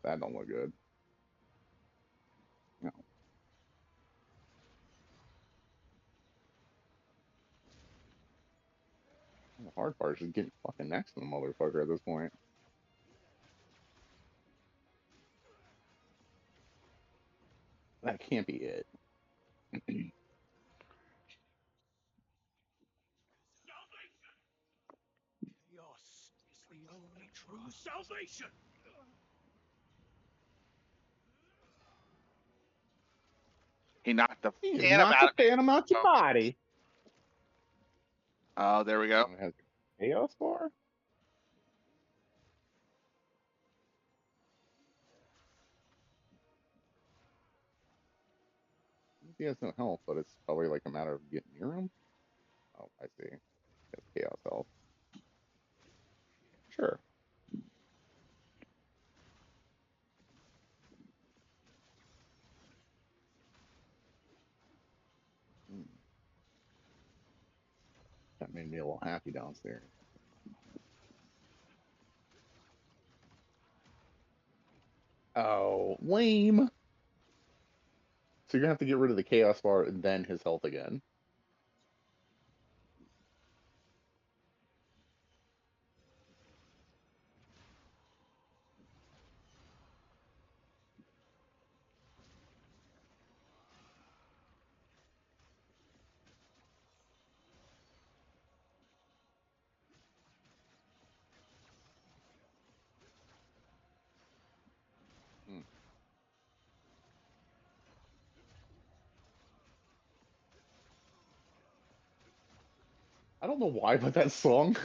That don't look good. No. The hard part is just getting fucking next to the motherfucker at this point. That can't be it. Chaos is the only true salvation. He knocked the You just phantom knocked out the of me. phantom out your body. Oh, there we go. And it has a chaos bar. He has no health, but it's probably like a matter of getting near him. Oh, I see. He has chaos health. Sure. Hmm. That made me a little happy downstairs. Oh, lame. So you're gonna have to get rid of the chaos bar and then his health again. Hmm. I don't know why, but that song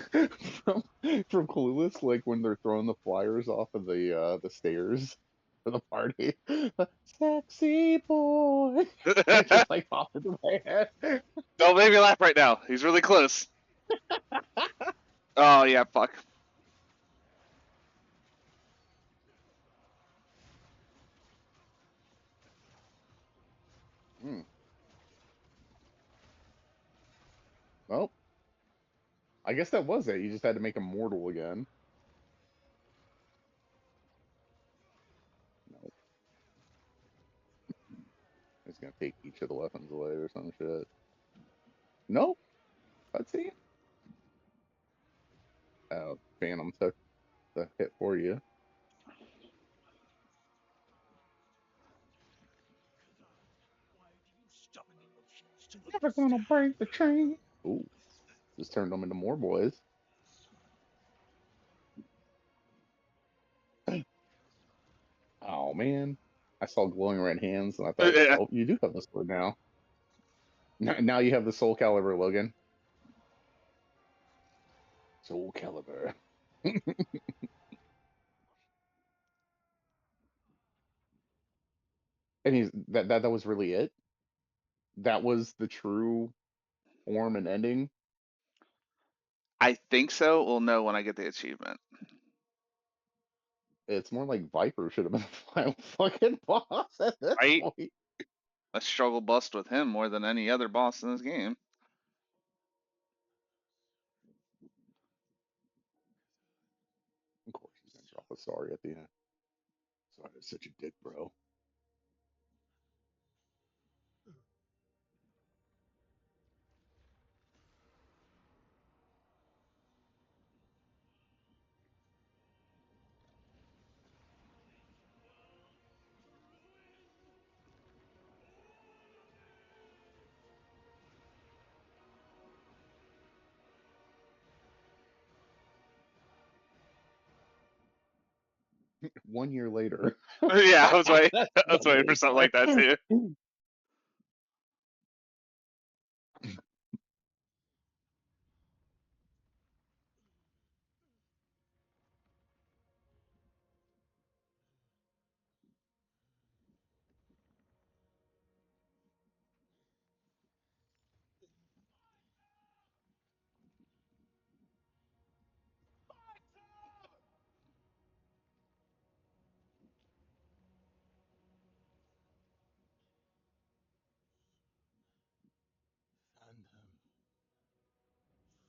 from from Clueless, like when they're throwing the flyers off of the stairs for the party, sexy boy, it just like popped into my head. Don't make me laugh right now. He's really close. Oh yeah, fuck. Hmm. Well, I guess that was it. You just had to make him mortal again. No, it's gonna take each of the weapons away or some shit. Nope. Let's see. Phantom took the hit for you. Why do you stubbornly refuse to Never gonna understand? break the chain. Ooh, just turned them into more boys. Oh man, I saw glowing red hands and I thought, Yeah. oh, you do have the sword now. Now you have the Soul Calibur, Logan. Soul Calibur. And that was really it. That was the true form and ending. I think so. We'll know when I get the achievement. It's more like Viper should have been the final fucking boss at this Right? point. I struggle bust with him more than any other boss in this game. Of course, he's gonna drop a sorry at the end. Sorry, it's such a dick, bro. 1 year later. Yeah, I was waiting. That's I was waiting for funny. something like that too. Phantom.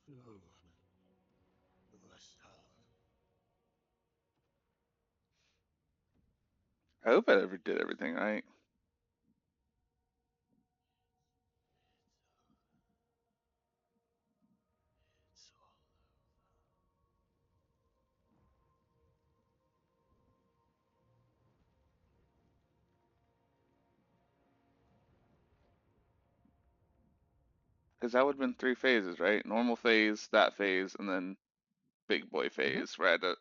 Flow. Yourself. I hope I ever did everything right. It's all Because that would have been 3 phases, right? Normal phase, that phase, and then big boy Mhm. phase. Where I had to.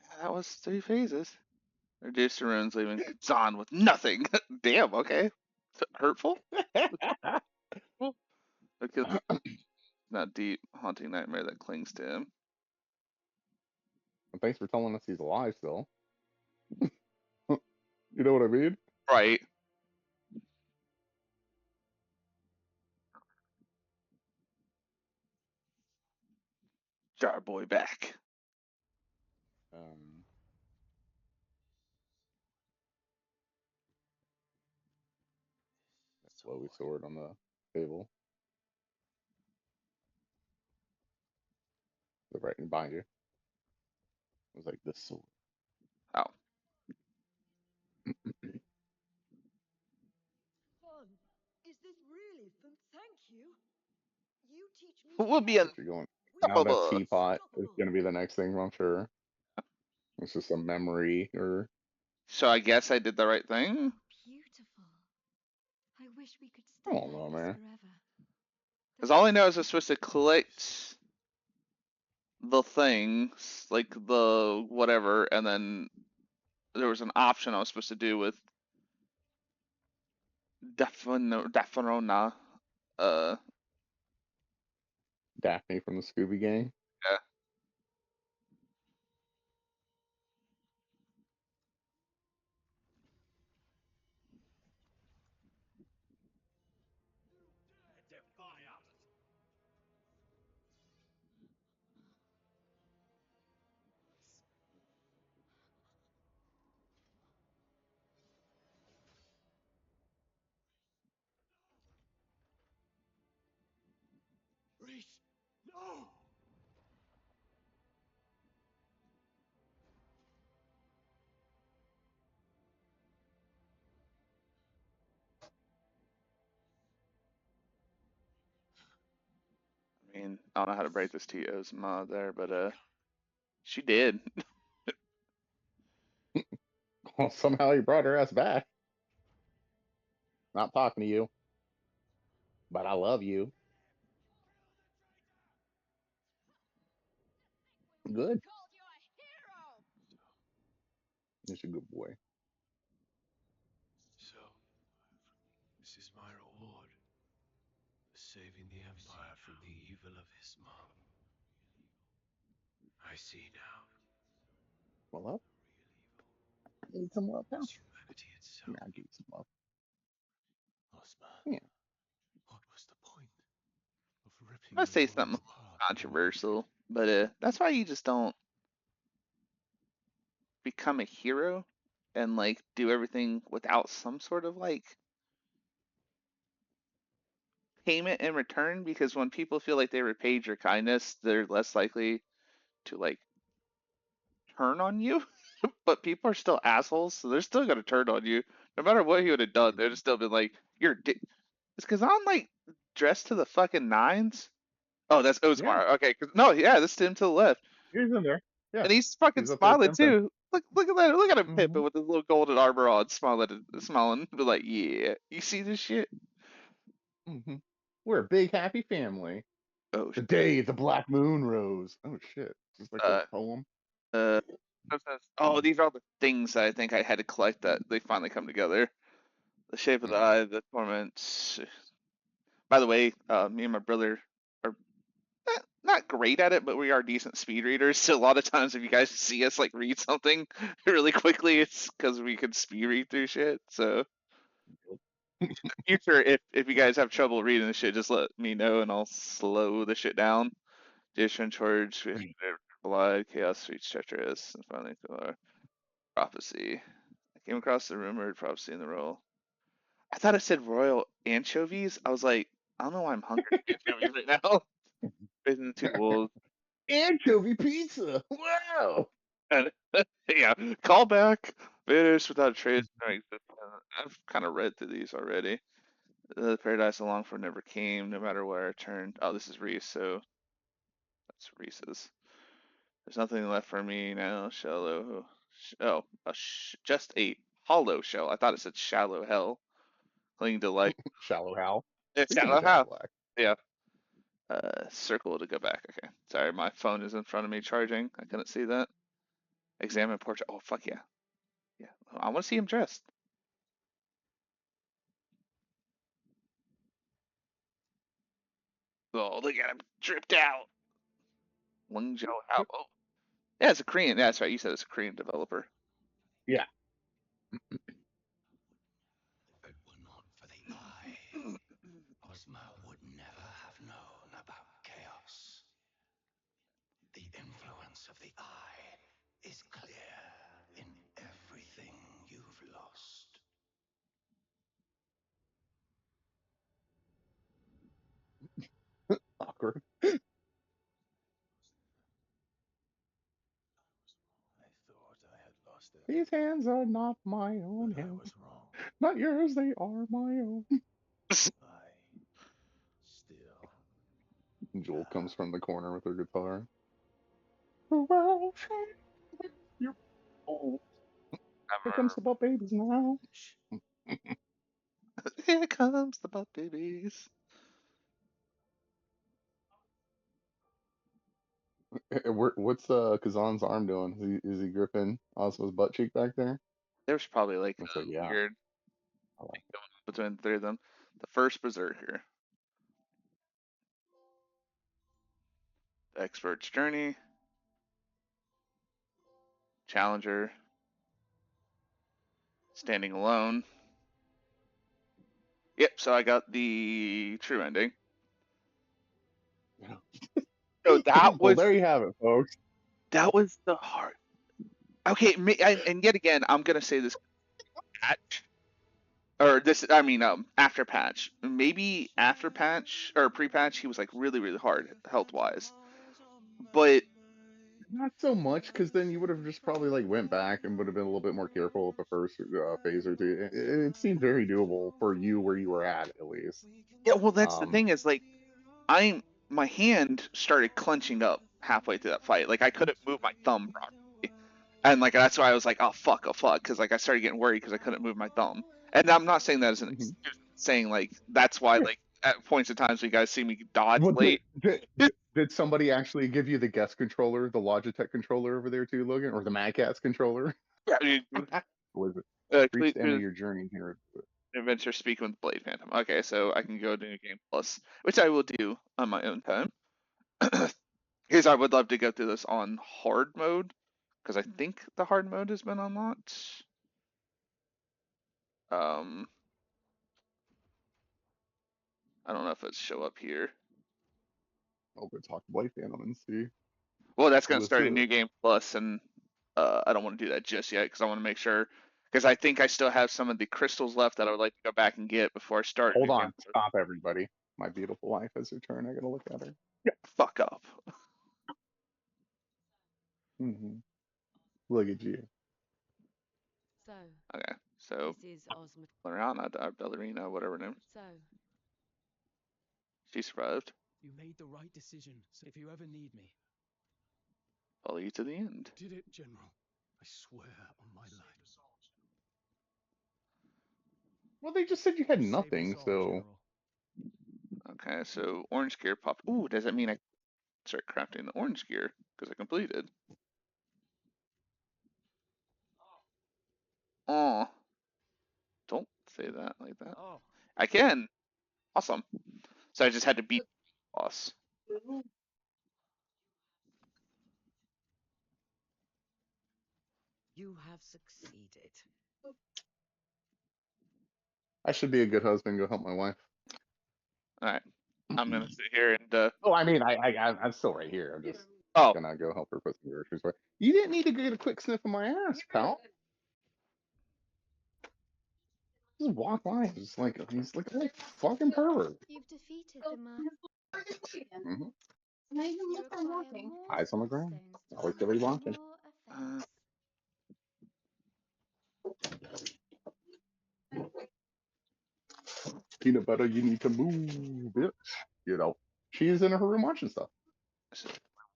Yeah, that was 3 phases. Reduce the runes, leaving Zahn with nothing. Damn. Okay. Hurtful. Well, because that deep, haunting nightmare that clings to him. And thanks for telling us he's alive still. You know what I mean? Right. Jar Boy back. Um, Flowy sword on the table. The right behind you. It was like this sword. Oh. Fun. Is this really fun? Thank you. You teach me. We'll be If in you're going now, that unstoppable. teapot is going to be the next thing, I'm sure. It's just a memory or So I guess I did the right thing. Beautiful. I wish we could I stay don't know, like man. this forever. Because all I know is I'm supposed to collect the things, like the whatever, and then there was an option I was supposed to do with Daphne. Uh, Daphne from the Scooby Gang. yeah. Reese, no! I mean, I don't know how to break this to you, Ozma there, but she did. Well, somehow he brought her ass back. Not talking to you, but I love you. Good. He's a good boy. So, this is my reward for saving the Empire from the evil of Ismar. I see now. Well, love. I need some love now. It's humanity itself. Yeah, I'll give you some love. Osman, Yeah. what was the point of I'm ripping gonna the say world something apart? controversial, but that's why you just don't become a hero and like do everything without some sort of like payment in return, because when people feel like they repaid your kindness, they're less likely to like turn on you. But people are still assholes, so they're still gonna turn on you. No matter what he would have done, they'd have still been like, "You're a dick." It's because I'm like dressed to the fucking nines. Oh, that's Yeah. Ozmar. Okay, 'cause- no, yeah, this is him to the left, He's in there. Yeah. and he's fucking He's up there smiling pimping. too. Look at that! Look at him Mm-hmm. pimping with his little golden armor on, smiling. Be like, "Yeah, you see this shit?" Mm-hmm. We're a big happy family. Oh, The day the black moon rose. Oh shit. Just like a uh, poem. uh. Oh, these are all the things that I think I had to collect that they finally come together. The shape of the eye, the torment. By the way, me and my brother are not great at it, but we are decent speed readers. So a lot of times, if you guys see us like read something really quickly, it's because we can speed read through shit. So in the future, if you guys have trouble reading the shit, just let me know and I'll slow the shit down. Dish charge, blood, chaos, reach treacherous, and finally prophecy. I came across the rumored prophecy in the roll. I thought it said royal anchovies. I was like, I don't know why I'm hungry for anchovies right now. Raising the two wolves. Anchovy pizza. Wow. And yeah, call back. Finish without a trace. I've kind of read through these already. The paradise I longed for never came, no matter where I turned. Oh, this is Reese, so that's Reese's. There's nothing left for me now. Shallow. Oh, just a hollow shell. I thought it said shallow hell. Clinging to light. Shallow Hal. It's Speaking of shallow Jack hell. Black. Yeah. Circle to go back. Okay. Sorry, my phone is in front of me charging. I couldn't see that. Examine portrait. Oh, fuck yeah. Yeah. I want to see him dressed. Oh, look at him dripped out. Wang Zhao Hao. Oh, yeah, it's a Korean. Yeah, that's right. You said it's a Korean developer. Yeah. importance of the eye is clear in everything you've lost. Awkward. I thought I had lost it. These hands are not my own But I hands. was wrong. Not yours, they are my own. I still Jewel comes from the corner with her guitar. The world shines with your soul. Here comes the butt babies now. Here comes the butt babies. What's Kazan's arm doing? Is he gripping Ozma's butt cheek back there? There's probably like Looks a like, yeah. weird I like thing going on between the three of them. The first Berserker. The Expert's Journey. Challenger. Standing Alone. Yep, so I got the true ending. So well, there you have it, folks. that was the hard. Okay, and yet again, I'm gonna say this patch, or this, I mean, after patch. Maybe after patch or pre-patch, he was like really, really hard health wise. But Not so much, because then you would have just probably like went back and would have been a little bit more careful with the first phase or two. It seemed very doable for you where you were at least. yeah, well, that's the Um, thing is like my hand started clenching up halfway through that fight. Like I couldn't move my thumb properly, and like that's why I was like, oh fuck, because like I started getting worried because I couldn't move my thumb. And I'm not saying that as an mhm. excuse, I'm saying like that's why like at points of times when you guys see me dodge Well, late. did somebody actually give you the guest controller, the Logitech controller over there too, Logan, or the Mad Catz controller? Yeah, I mean, Was it? complete Reached the end of your journey here. adventure speaking with Blade Phantom. Okay, so I can go to New Game Plus, which I will do on my own time. Because I would love to go through this on hard mode, because I think the hard mode has been unlocked. Um, I don't know if it's show up here. I'll go talk to Blake Phantom and see. Well, that's going to Let's start a do it. New Game Plus, and I don't want to do that just yet because I want to make sure. Because I think I still have some of the crystals left that I would like to go back and get before I start New Hold Game on, Plus. stop everybody. My beautiful wife has returned. I gotta look at her. Yeah, fuck up. Hmm Look at you. So, Okay, so this is Ozmar. Ballerina, whatever her name. So, She survived. You made the right decision. So if you ever need me, Follow you to the end. did it, General. I swear on my life. Well, they just said you had Save us nothing, all, so General. Okay, so orange gear popped. Ooh, does that mean I start crafting the orange gear? Because I completed. Oh, don't say that like that. Oh, I can. Awesome. So I just had to beat the boss. you have succeeded. I should be a good husband. Go help my wife. All right, I'm gonna sit here and Oh, I mean, I'm still right here. I'm just oh, gonna go help her put some groceries away. You didn't need to get a quick sniff of my ass, pal. Just walk by. Just like he's like a fucking pervert. You've defeated the master. Hmm You require more Eyes on the soul ground. stones to Always Billy unlock walking. more effects. Peanut butter, you need to move, bitch. You know, she's in her room watching stuff. so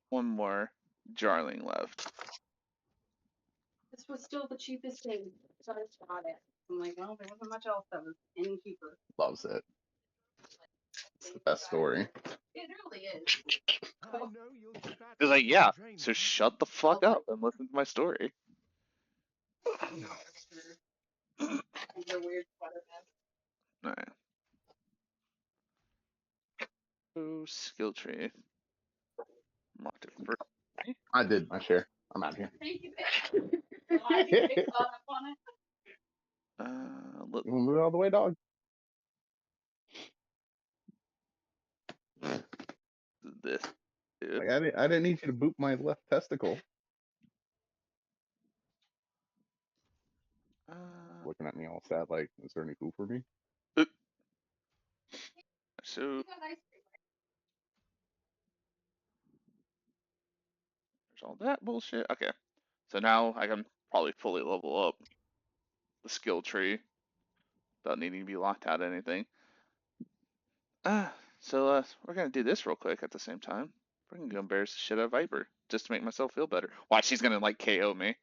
one more Jarling left. This was still the cheapest thing, so I just got it. I'm like, well, there wasn't much else that was any cheaper. Loves it. It's the best story. It really is. I know you'll do that. He's like, yeah. So shut the fuck up and listen to my story. Your weird sweater vest. All right. So skill tree. Locked it for. I did my share. I'm out of here. Thank you, babe. Glad you picked up on it. Look, You wanna move all the way, dog? this. Yeah. Like I didn't need you to boot my left testicle. Uh, Looking at me all sad, like, is there any food for me? uh, so there's all that bullshit. Okay. So now I can probably fully level up the skill tree without needing to be locked out of anything. So we're gonna do this real quick at the same time. We're gonna go embarrass the shit out of Viper just to make myself feel better. Watch, she's gonna like KO me.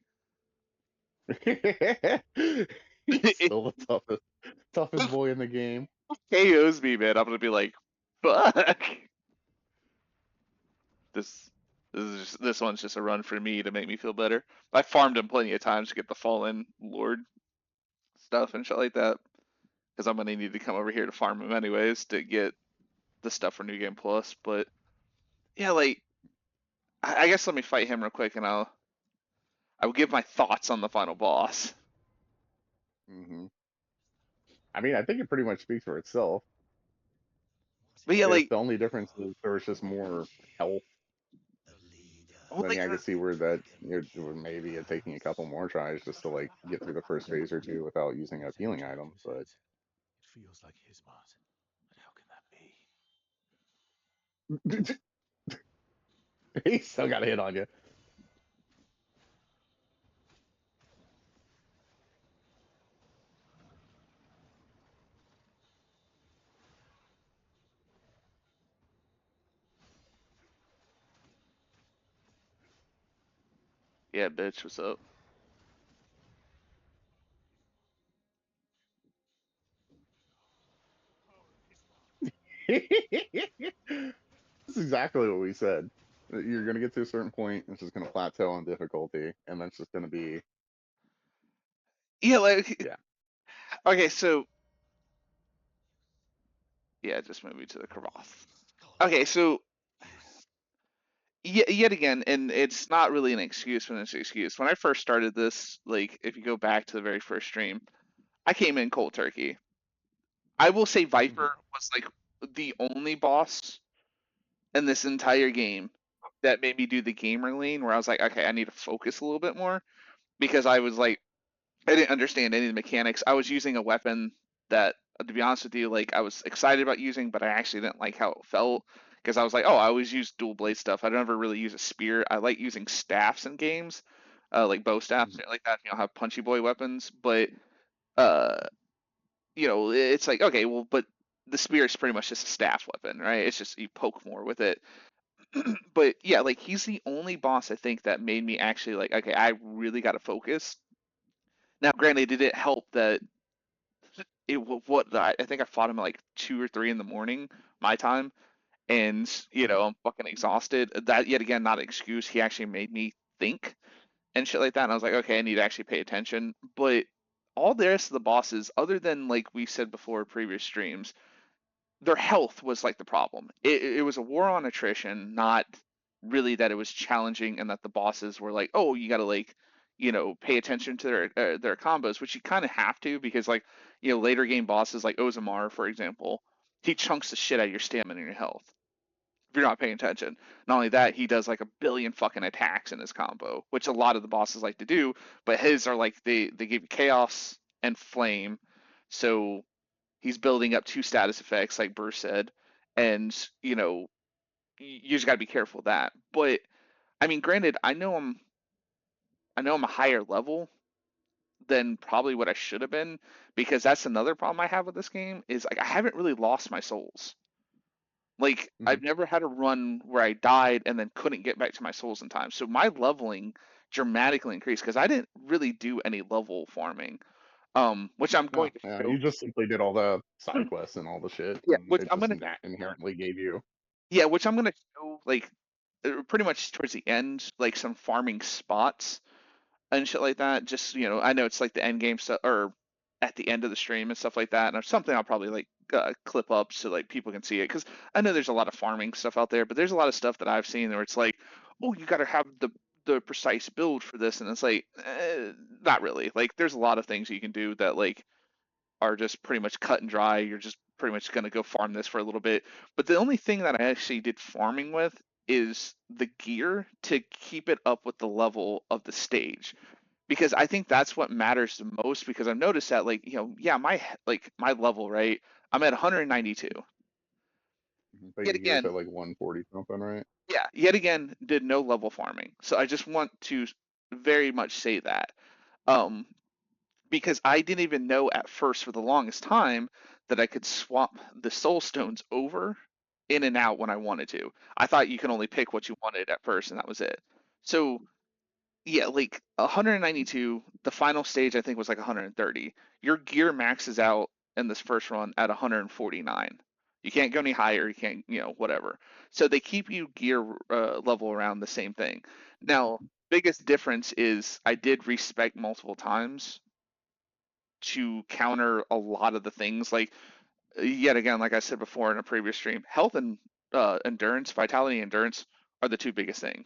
He's still the toughest boy in the game. KOs me, man. I'm gonna be like, fuck. This this one's just a run for me to make me feel better. I farmed him plenty of times to get the Fallen Lord stuff and shit like that. Because I'm gonna need to come over here to farm him anyways to get the stuff for New Game Plus. But yeah, like I guess let me fight him real quick and I will give my thoughts on the final boss. I mean, I think it pretty much speaks for itself. But yeah, If like the only difference is there's just more health, oh, then like yeah, I could see where that maybe it taking a couple more tries just to like get through the first phase or two without using up healing items. But It feels like his mark. But how can that be? he still got a hit on you. yeah, bitch, what's up? That's exactly what we said. You're gonna get to a certain point, it's just gonna plateau on difficulty, and then it's just gonna be Yeah, like yeah. okay, so yeah, just move me to the Kavath. Okay, so yet again, and it's not really an excuse when it's an excuse. When I first started this, like if you go back to the very first stream, I came in cold turkey. I will say Viper was like the only boss in this entire game that made me do the gamer lean where I was like, okay, I need to focus a little bit more because I was like, I didn't understand any of the mechanics. I was using a weapon that, to be honest with you, like I was excited about using, but I actually didn't like how it felt because I was like, oh, I always use dual blade stuff. I never really use a spear. I like using staffs in games, like bow staffs, shit like that. You know, have punchy boy weapons, but uh, it's like okay, well, but the spear is pretty much just a staff weapon, right? It's just you poke more with it. But yeah, like he's the only boss I think that made me actually like, okay, I really got to focus. Now, granted, did it help that I think I fought him at like 2 or 3 in the morning my time, and I'm fucking exhausted. That yet again not an excuse. He actually made me think and shit like that, and I was like, okay, I need to actually pay attention. But all the rest of the bosses, other than like we said before previous streams, their health was like the problem. It was a war on attrition, not really that it was challenging and that the bosses were like, oh, you got to like, pay attention to their combos, which you kind of have to because like, later game bosses like Ozmar, for example, he chunks the shit out of your stamina and your health if you're not paying attention. Not only that, he does like a billion fucking attacks in his combo, which a lot of the bosses like to do, but his are like they give you chaos and flame. So he's building up 2 status effects, like Burr said, and you just got to be careful of that. But I mean, granted, I know I'm a higher level than probably what I should have been because that's another problem I have with this game is like I haven't really lost my souls. Like I've never had a run where I died and then couldn't get back to my souls in time. So my leveling dramatically increased because I didn't really do any level farming. Which I'm No, going to yeah, show. you just simply did all the side quests and all the shit, Yeah, and which it I'm just gonna inherently gave you. Yeah, which I'm gonna show like pretty much towards the end, like some farming spots and shit like that. Just I know it's like the end game stuff or at the end of the stream and stuff like that, and it's something I'll probably like clip up so like people can see it because I know there's a lot of farming stuff out there, but there's a lot of stuff that I've seen where it's like, oh, you got to have the precise build for this, and it's like, not really. Like there's a lot of things you can do that like are just pretty much cut and dry. You're just pretty much going to go farm this for a little bit. But the only thing that I actually did farming with is the gear to keep it up with the level of the stage, because I think that's what matters the most. Because I've noticed that, like, yeah, my level, right? I'm at 192. But Yet your gear's again, at like 140 something, right? yeah, yet again, did no level farming. So I just want to very much say that. Um, because I didn't even know at first for the longest time that I could swap the soul stones over in and out when I wanted to. I thought you could only pick what you wanted at first and that was it. So yeah, like 192, the final stage I think was like 130. Your gear maxes out in this first run at 149. You can't go any higher, you can't, whatever. So they keep you gear level around the same thing. Now, biggest difference is I did respec multiple times to counter a lot of the things. Like, yet again, like I said before in a previous stream, health and endurance, vitality, and endurance are the two biggest things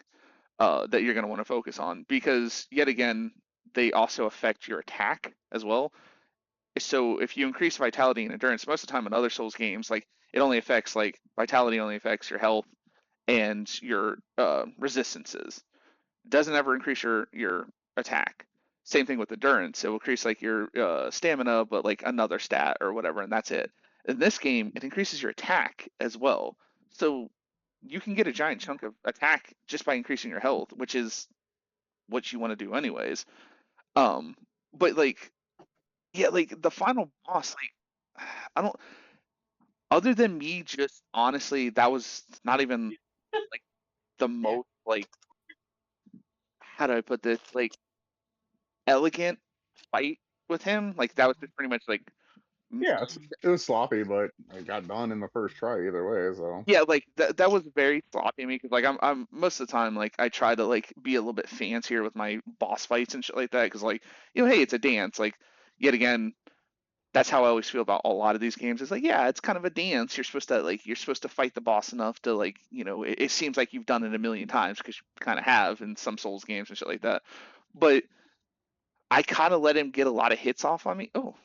that you're going to want to focus on, because yet again, they also affect your attack as well. So if you increase vitality and endurance, most of the time in other Souls games, like it only affects, like, vitality only affects your health and your resistances. Doesn't ever increase your attack. Same thing with endurance. It will increase like your stamina, but like another stat or whatever, and that's it. In this game, it increases your attack as well. So you can get a giant chunk of attack just by increasing your health, which is what you want to do anyways. Um, but like, yeah, like the final boss, like, I don't. Other than me, just honestly, that was not even like the most, like, how do I put this, like, elegant fight with him. Like that was just pretty much like, Yeah, it was sloppy, but it got done in the first try either way. So yeah, like that was very sloppy to me, because like I'm most of the time, like, I try to like be a little bit fancier with my boss fights and shit like that, because like, hey, it's a dance. Like, yet again, that's how I always feel about a lot of these games. It's like, yeah, it's kind of a dance. You're supposed to fight the boss enough to, like, it seems like you've done it a million times, because you kind of have in some Souls games and shit like that. But I kind of let him get a lot of hits off on me. Oh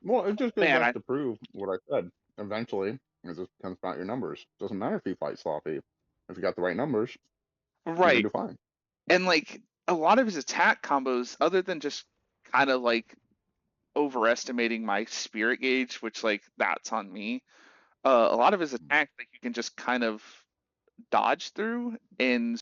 well, it just goes man, back to prove what I said. Eventually, it just comes down to your numbers. Doesn't matter if you fight sloppy. If you got the right numbers, you're gonna right. do fine. And like a lot of his attack combos, other than just kind of like overestimating my spirit gauge, which, like, that's on me. A lot of his attacks, like, you can just kind of dodge through, and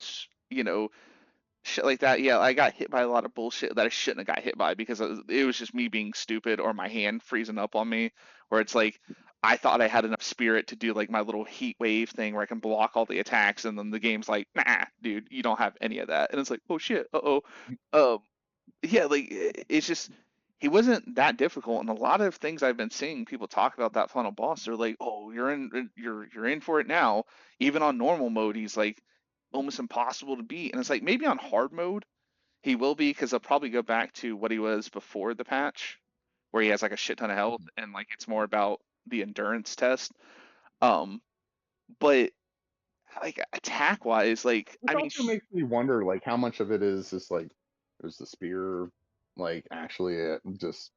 shit like that. Yeah, I got hit by a lot of bullshit that I shouldn't have got hit by, because it was just me being stupid or my hand freezing up on me, where it's like I thought I had enough spirit to do like my little heat wave thing where I can block all the attacks, and then the game's like, nah, dude, you don't have any of that, and it's like, oh shit, uh-oh. Um, yeah, like, it's just he wasn't that difficult, and a lot of things I've been seeing people talk about that final boss, they're like, oh, you're in for it now. Even on normal mode, he's like almost impossible to beat, and it's like maybe on hard mode he will be, because he'll probably go back to what he was before the patch, where he has like a shit ton of health and like it's more about the endurance test. Um, but like attack wise, like, Which I mean, also makes me wonder, like, how much of it is just like, is the spear like actually just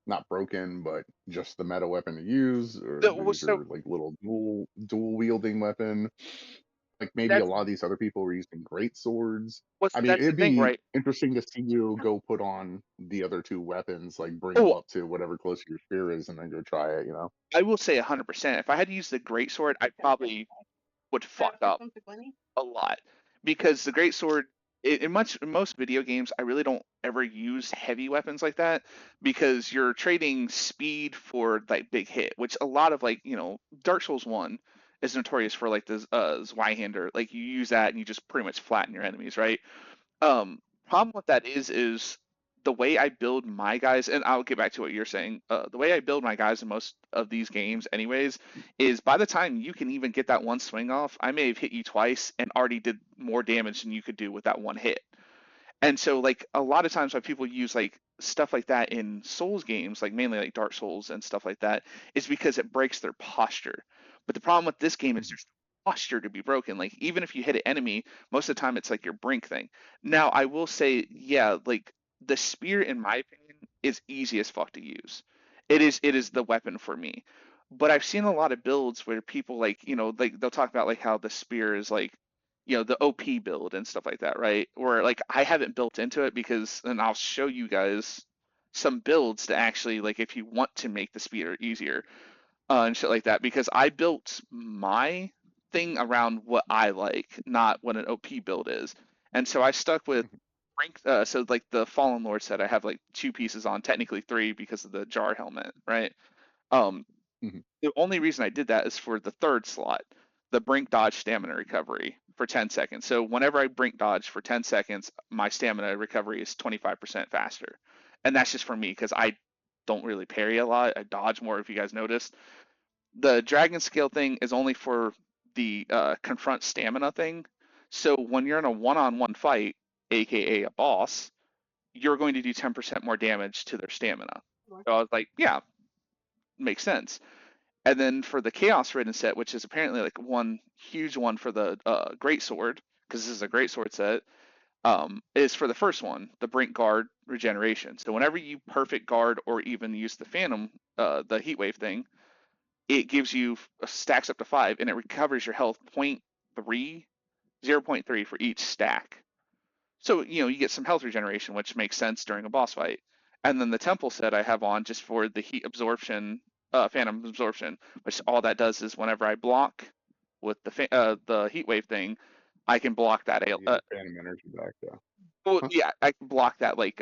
not broken, but just the meta weapon to use, or is so your like little dual wielding weapon? Like maybe a that's lot of these other people were using great swords. what's I mean, that's the it'd thing, be right? interesting to see you go put on the other two weapons, like bring them Oh, up to whatever close your spear is, and then go try it. You know? I will say 100%. If I had to use the great sword, I probably would fuck up a lot, because the great sword, in most video games, I really don't ever use heavy weapons like that, because you're trading speed for like big hit, which a lot of, like, Dark Souls 1 is notorious for, like, this Zweihander. Like, you use that and you just pretty much flatten your enemies, right? Um, Problem with that is the way I build my guys, and I'll get back to what you're saying. The way I build my guys in most of these games, anyways, is by the time you can even get that one swing off, I may have hit you twice and already did more damage than you could do with that one hit. And so, like, a lot of times why people use like stuff like that in Souls games, like mainly like Dark Souls and stuff like that, is because it breaks their posture. But the problem with this game is there's posture to be broken. Like, even if you hit an enemy, most of the time it's like your brink thing. Now, I will say, yeah, like the spear, in my opinion, is easy as fuck to use. It is the weapon for me. But I've seen a lot of builds where people like, like they'll talk about like how the spear is like, the OP build and stuff like that, right? Where like I haven't built into it because, and I'll show you guys some builds to actually like if you want to make the spear easier and shit like that, because I built my thing around what I like, not what an OP build is. And so I stuck with rank. So like the Fallen Lord set, I have like two pieces on, technically three because of the jar helmet, right? Um, Mhm. the only reason I did that is for the third slot, the brink dodge stamina recovery for 10 seconds. So whenever I brink dodge for 10 seconds, my stamina recovery is 25% faster. And that's just for me because I don't really parry a lot. I dodge more, if you guys noticed. The dragon scale thing is only for the confront stamina thing. So when you're in a one-on-one fight, aka a boss, you're going to do 10% more damage to their stamina. So I was like, yeah, makes sense. And then for the Chaos Ridden set, which is apparently like one huge one for the Great Sword, because this is a Great Sword set, is for the first one, the Brink Guard regeneration. So whenever you perfect guard or even use the Phantom, the Heat Wave thing, it gives you stacks up to 5, and it recovers your health 0.3 for each stack. So, you get some health regeneration, which makes sense during a boss fight. And then the temple set I have on just for the heat absorption, phantom absorption, which all that does is whenever I block with the heat wave thing, I can block that. You get your phantom energy back, yeah. Well, Huh? yeah, I can block that like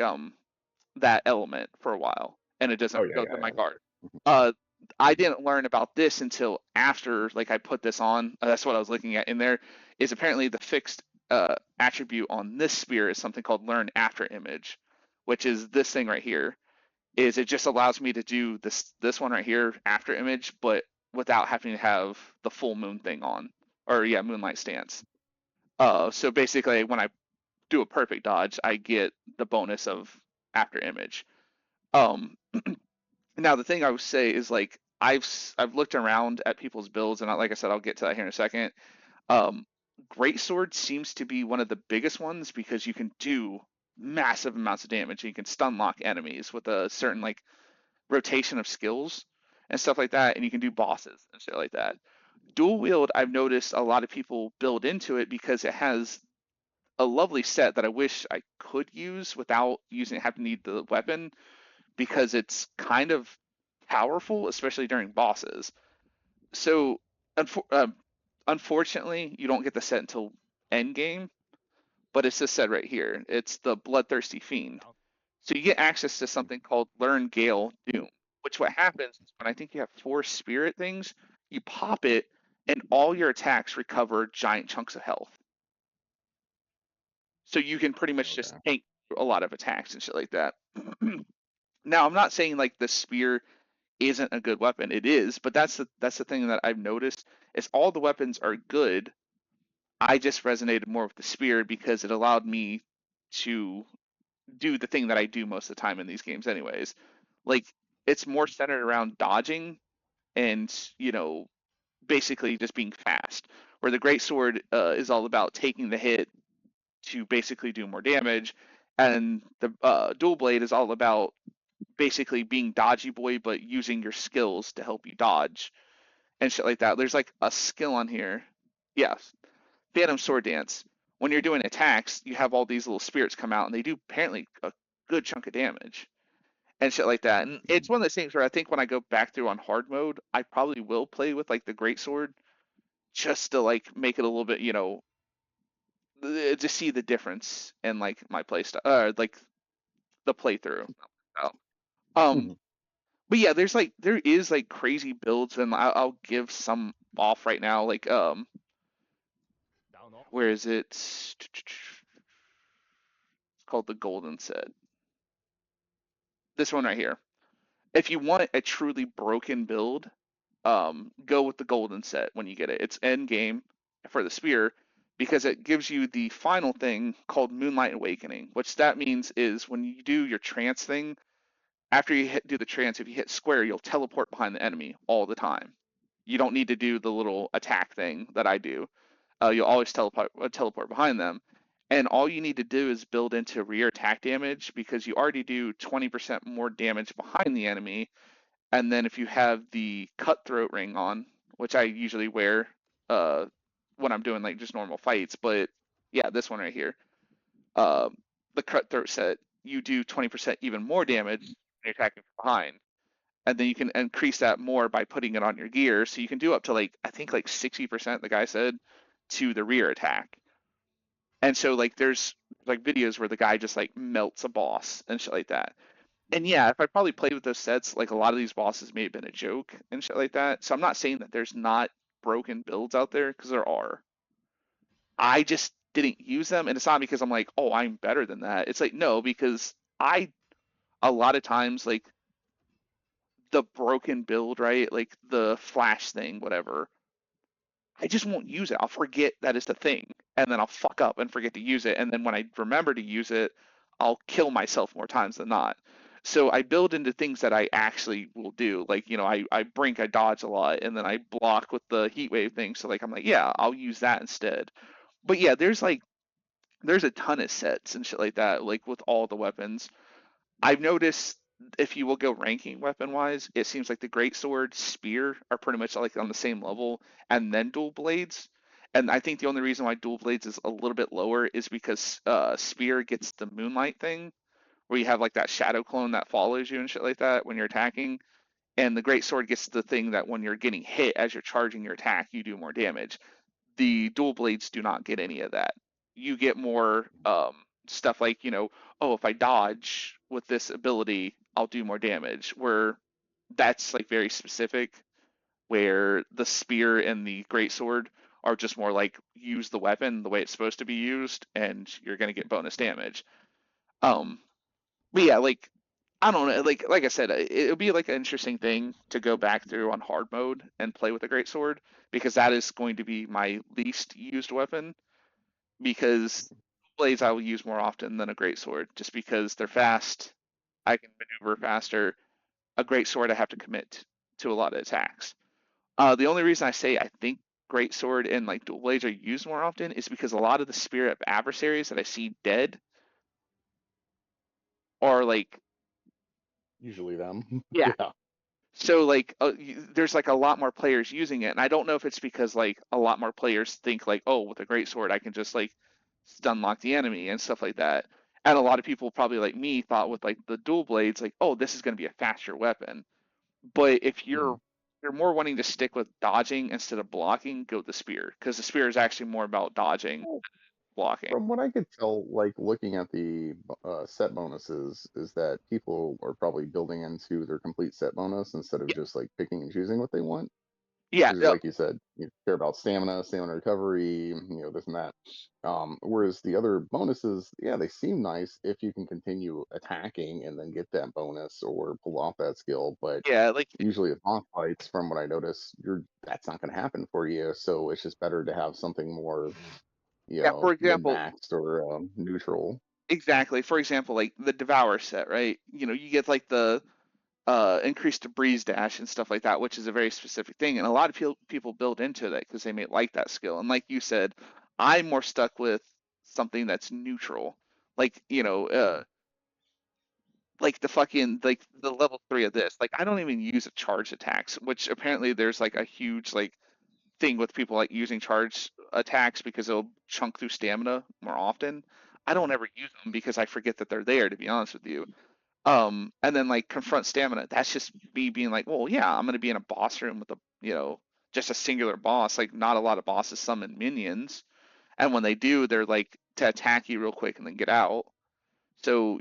that element for a while, and it Oh doesn't yeah, go yeah, to my yeah. guard. Uh, I didn't learn about this until after, like, I put this on. That's what I was looking at in there. Is apparently the fixed attribute on this spear is something called Learn After Image, which is this thing right here. Is it just allows me to do this one right here, After Image, but without having to have the full moon thing on, or yeah, Moonlight Stance. So basically, when I do a perfect dodge, I get the bonus of After Image. Um, Now the thing I would say is like I've looked around at people's builds, and like I said, I'll get to that here in a second. Um, Greatsword seems to be one of the biggest ones because you can do massive amounts of damage. And you can stun lock enemies with a certain like rotation of skills and stuff like that, and you can do bosses and shit like that. Dual wield, I've noticed a lot of people build into it because it has a lovely set that I wish I could use without using having to need the weapon, because it's kind of powerful, especially during bosses. So, unfor- uh, unfortunately, you don't get the set until end game, but it's this set right here. It's the Bloodthirsty Fiend. So you get access to something called Learn Gale Doom, which what happens is when I think you have 4 spirit things, you pop it, and all your attacks recover giant chunks of health. So you can pretty much just Okay. tank a lot of attacks and shit like that. Now, I'm not saying like the spear isn't a good weapon. It is, but that's the thing that I've noticed is all the weapons are good. I just resonated more with the spear because it allowed me to do the thing that I do most of the time in these games anyways. Like it's more centered around dodging and, basically just being fast. Where the great sword is all about taking the hit to basically do more damage, and the dual blade is all about basically being dodgy boy but using your skills to help you dodge and shit like that. There's like a skill on here. Yes, Phantom Sword Dance. When you're doing attacks, you have all these little spirits come out, and they do apparently a good chunk of damage and shit like that. And it's one of those things where I think when I go back through on hard mode, I probably will play with like the Great Sword just to like make it a little bit, to see the difference in like my play style, like the playthrough. Um, Mhm. but yeah, there is like crazy builds, and I'll give some off right now. Like where is it? It's called the Golden Set. This one right here. If you want a truly broken build, go with the Golden Set when you get it. It's end game for the spear because it gives you the final thing called Moonlight Awakening, which that means is when you do your trance thing, after you do the trance, if you hit square, you'll teleport behind the enemy all the time. You don't need to do the little attack thing that I do. You'll always teleport behind them. And all you need to do is build into rear attack damage because you already do 20% more damage behind the enemy. and then if you have the cutthroat ring on, which I usually wear when I'm doing like just normal fights, but yeah, this one right here, um, the cutthroat set, you do 20% even more damage when you're attacking from behind, and then you can increase that more by putting it on your gear, so you can do up to like I think like 60%, the guy said, to the rear attack. And so like there's like videos where the guy just like melts a boss and shit like that. And yeah, if I probably played with those sets, like a lot of these bosses may have been a joke and shit like that. So I'm not saying that there's not broken builds out there, because there are. I just didn't use them, and it's not because I'm like, oh, I'm better than that. It's like no, because I a lot of times like the broken build, right? Like the flash thing, whatever. I just won't use it. I'll forget that it's the thing, and then I'll fuck up and forget to use it. And then when I remember to use it, I'll kill myself more times than not. So I build into things that I actually will do. Like, I brink, I dodge a lot, and then I block with the heat wave thing. So like I'm like, yeah, I'll use that instead. But yeah, there's a ton of sets and shit like that, like with all the weapons. I've noticed if you will go ranking weapon wise, it seems like the great sword, spear are pretty much like on the same level, and then dual blades. And I think the only reason why dual blades is a little bit lower is because spear gets the moonlight thing, where you have like that shadow clone that follows you and shit like that when you're attacking. And the great sword gets the thing that when you're getting hit as you're charging your attack, you do more damage. The dual blades do not get any of that. You get more stuff like, oh, if I dodge with this ability, I'll do more damage. Where that's like very specific, where the spear and the greatsword are just more like use the weapon the way it's supposed to be used, and you're gonna get bonus damage. Um, but yeah, like I don't know, like I said, it would be like an interesting thing to go back through on hard mode and play with a greatsword, because that is going to be my least used weapon, because blades I will use more often than a greatsword, just because they're fast. I can maneuver faster. A greatsword I have to commit to a lot of attacks. The only reason I say I think greatsword and like dual blades are used more often is because a lot of the spirit adversaries that I see dead are like, Usually them. yeah. Yeah. So like there's like a lot more players using it, and I don't know if it's because like a lot more players think like, oh, with a great sword I can just like stun lock the enemy and stuff like that. And a lot of people probably like me thought with like the dual blades like, oh, this is going to be a faster weapon. But if Mhm. you're more wanting to stick with dodging instead of blocking, go with the spear, because the spear is actually more about dodging, Well, blocking. from what I could tell, like looking at the set bonuses, is that people are probably building into their complete set bonus instead of Yeah, just like picking and choosing what they want. yeah, Because like you said, you care about stamina recovery, this and that. Whereas the other bonuses, yeah, they seem nice if you can continue attacking and then get that bonus or pull off that skill. But yeah. Like usually with boss fights, from what I notice, that's not going to happen for you. So it's just better to have something more, yeah. For min example, maxed or neutral. exactly. For example, like the Devour set, right? You get like the increase to breeze dash and stuff like that, which is a very specific thing, and a lot of people build into that because they may like that skill. And like you said, I'm more stuck with something that's neutral, like like the fucking like the level 3 of this. Like I don't even use a charge attacks, which apparently there's like a huge like thing with people like using charge attacks because they'll chunk through stamina more often. I don't ever use them because I forget that they're there, to be honest with you. And then like confront stamina. That's just me being like, well, yeah, I'm gonna be in a boss room with just a singular boss. Like not a lot of bosses summon minions, and when they do, they're like to attack you real quick and then get out. So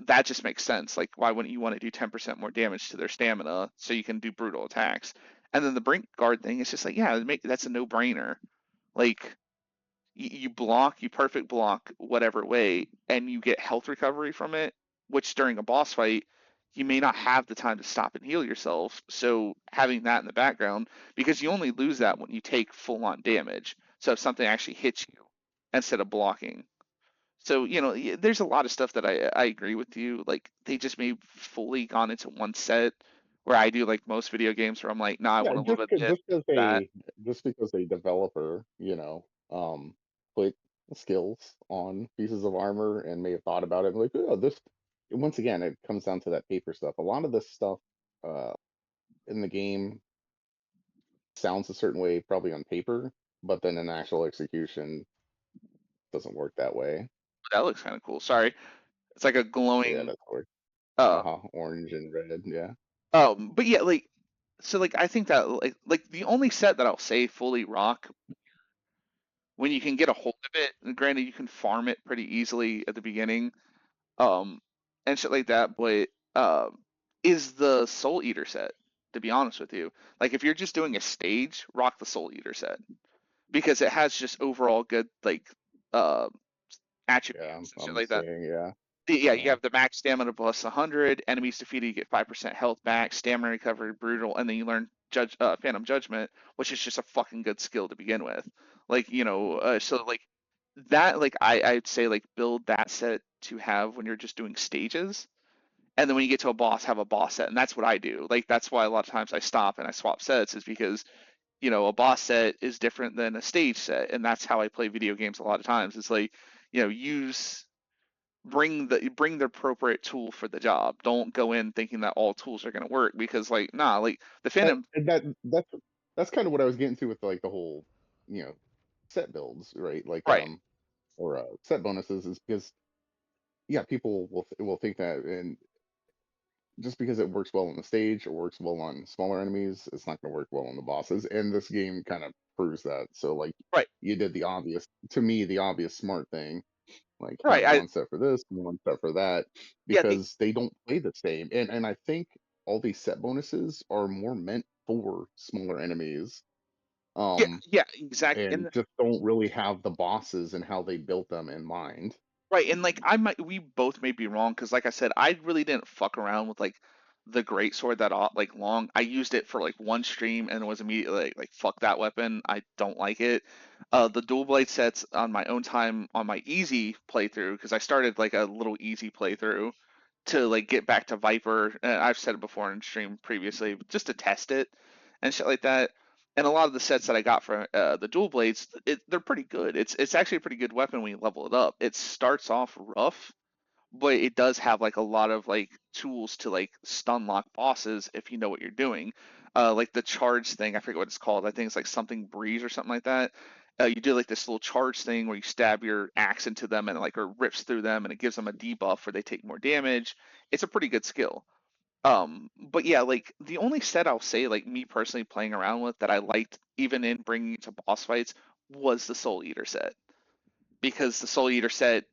that just makes sense. Like why wouldn't you want to do 10% more damage to their stamina so you can do brutal attacks? And then the brink guard thing is just like, yeah, that's a no-brainer. Like you block, you perfect block whatever way, and you get health recovery from it, which during a boss fight, you may not have the time to stop and heal yourself. So having that in the background, because you only lose that when you take full on damage. So if something actually hits you instead of blocking. So, there's a lot of stuff that I agree with you. Like they just may fully gone into one set, where I do like most video games where I'm like, nah, I Yeah, want a little bit of this, that. just because a developer, put skills on pieces of armor and may have thought about it like, oh, this. Once again, it comes down to that paper stuff. A lot of this stuff, uh, in the game sounds a certain way, probably on paper, but then in actual execution doesn't work that way. That looks kind of cool. Sorry, it's like a Yeah, glowing. that's weird. Uh, Uh-huh. Orange and red, yeah. but yeah, like so, like I think that like the only set that I'll say fully rock when you can get a hold of it. And granted, you can farm it pretty easily at the beginning, um, and shit like that. But is the Soul Eater set? To be honest with you, like if you're just doing a stage, rock the Soul Eater set because it has just overall good like uh Yeah, attributes and shit I'm like that. seeing, yeah. Yeah, you Yeah. have the max stamina plus 100. Enemies defeated, you get 5% health back. Stamina recovery, brutal, and then you learn Phantom Judgment, which is just a fucking good skill to begin with. Like so like that, like I'd say like build that set to have when you're just doing stages, and then when you get to a boss, have a boss set, and that's what I do. Like that's why a lot of times I stop and I swap sets is because a boss set is different than a stage set, and that's how I play video games a lot of times. It's like use bring the appropriate tool for the job. Don't go in thinking that all tools are going to work because like nah, like the Phantom. And that's kind of what I was getting to with like the whole, you know, set builds, right? Like Right, or set bonuses is because yeah, people will think that, and just because it works well on the stage or works well on smaller enemies, it's not going to work well on the bosses. And this game kind of proves that. So like right, you did the obvious, to me, the obvious smart thing, like right. have one set for this, one set for that, Yeah, because they don't play the same. And I think all these set bonuses are more meant for smaller enemies. yeah, Um, yeah, exactly. and just don't really have the bosses and how they built them in mind. Right, and like we both may be wrong because, like I said, I really didn't fuck around with like the great sword that like long. I used it for like one stream and was immediately like fuck that weapon. I don't like it. The dual blade sets on my own time on my easy playthrough because I started like a little easy playthrough to like get back to Viper. And I've said it before in stream previously, just to test it and shit like that. And a lot of the sets that I got from the dual blades, they're pretty good. It's actually a pretty good weapon when you level it up. It starts off rough, but it does have like a lot of like tools to like stun lock bosses if you know what you're doing. Like the charge thing, I forget what it's called. I think it's like something breeze or something like that. You do like this little charge thing where you stab your axe into them and like it rips through them and it gives them a debuff where they take more damage. It's a pretty good skill. But yeah, like the only set I'll say, like me personally playing around with that I liked even in bringing it to boss fights was the Soul Eater set. Because the Soul Eater set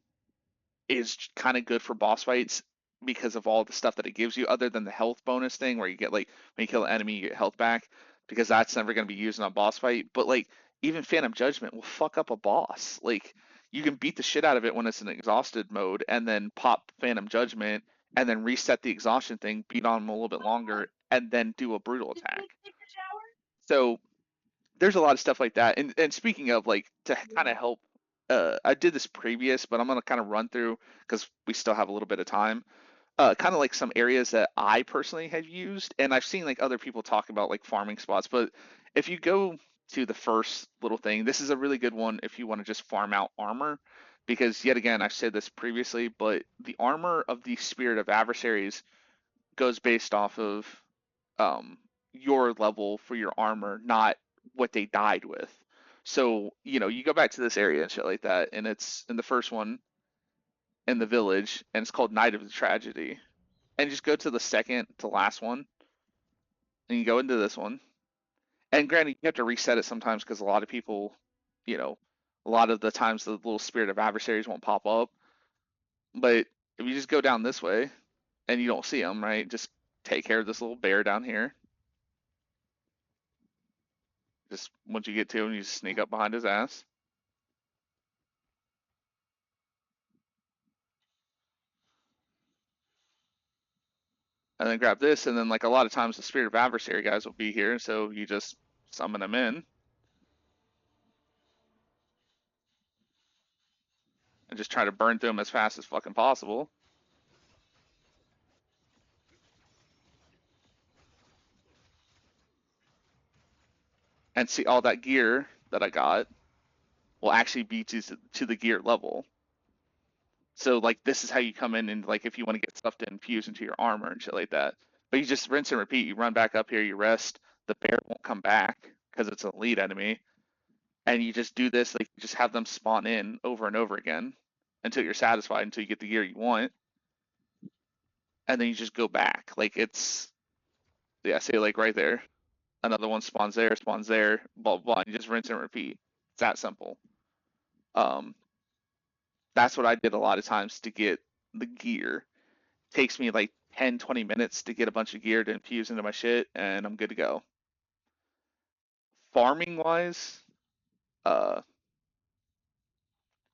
is kind of good for boss fights because of all the stuff that it gives you, other than the health bonus thing where you get like when you kill an enemy, you get health back, because that's never going to be used in a boss fight. But like even Phantom Judgment will fuck up a boss. Like you can beat the shit out of it when it's in exhausted mode, and then pop Phantom Judgment, and then reset the exhaustion thing, beat on them a little bit longer, and then do a brutal attack. So there's a lot of stuff like that. And speaking of like to kind of help, I did this previous, but I'm gonna kind of run through because we still have a little bit of time. Kind of like some areas that I personally have used, and I've seen like other people talk about like farming spots. But if you go to the first little thing, this is a really good one if you want to just farm out armor, because yet again I've said this previously, but the armor of the Spirit of Adversaries goes based off of um, your level for your armor, not what they died with. So, you go back to this area and shit like that, and it's in the first one in the village, and it's called Night of the Tragedy. And just go to the second to last one, and you go into this one. And granted, you have to reset it sometimes because a lot of people, you know, a lot of the times the little Spirit of Adversaries won't pop up. But if you just go down this way and you don't see them, right? Just take care of this little bear down here. Just once you get to him, you just sneak up behind his ass. And then grab this, and then like a lot of times the Spirit of Adversary guys will be here, so you just summon them in and just try to burn through them as fast as fucking possible. And see all that gear that I got will actually be to the gear level. So like this is how you come in and like if you want to get stuff to infuse into your armor and shit like that. But you just rinse and repeat. You run back up here, you rest. The bear won't come back because it's a lead enemy, and you just do this. Like you just have them spawn in over and over again until you're satisfied, until you get the gear you want, and then you just go back. Like it's yeah, say like right there, another one spawns there, blah blah, blah. And you just rinse and repeat. It's that simple. Um, that's what I did a lot of times to get the gear. Takes me like 10, 20 minutes to get a bunch of gear to infuse into my shit, and I'm good to go. Farming wise, uh,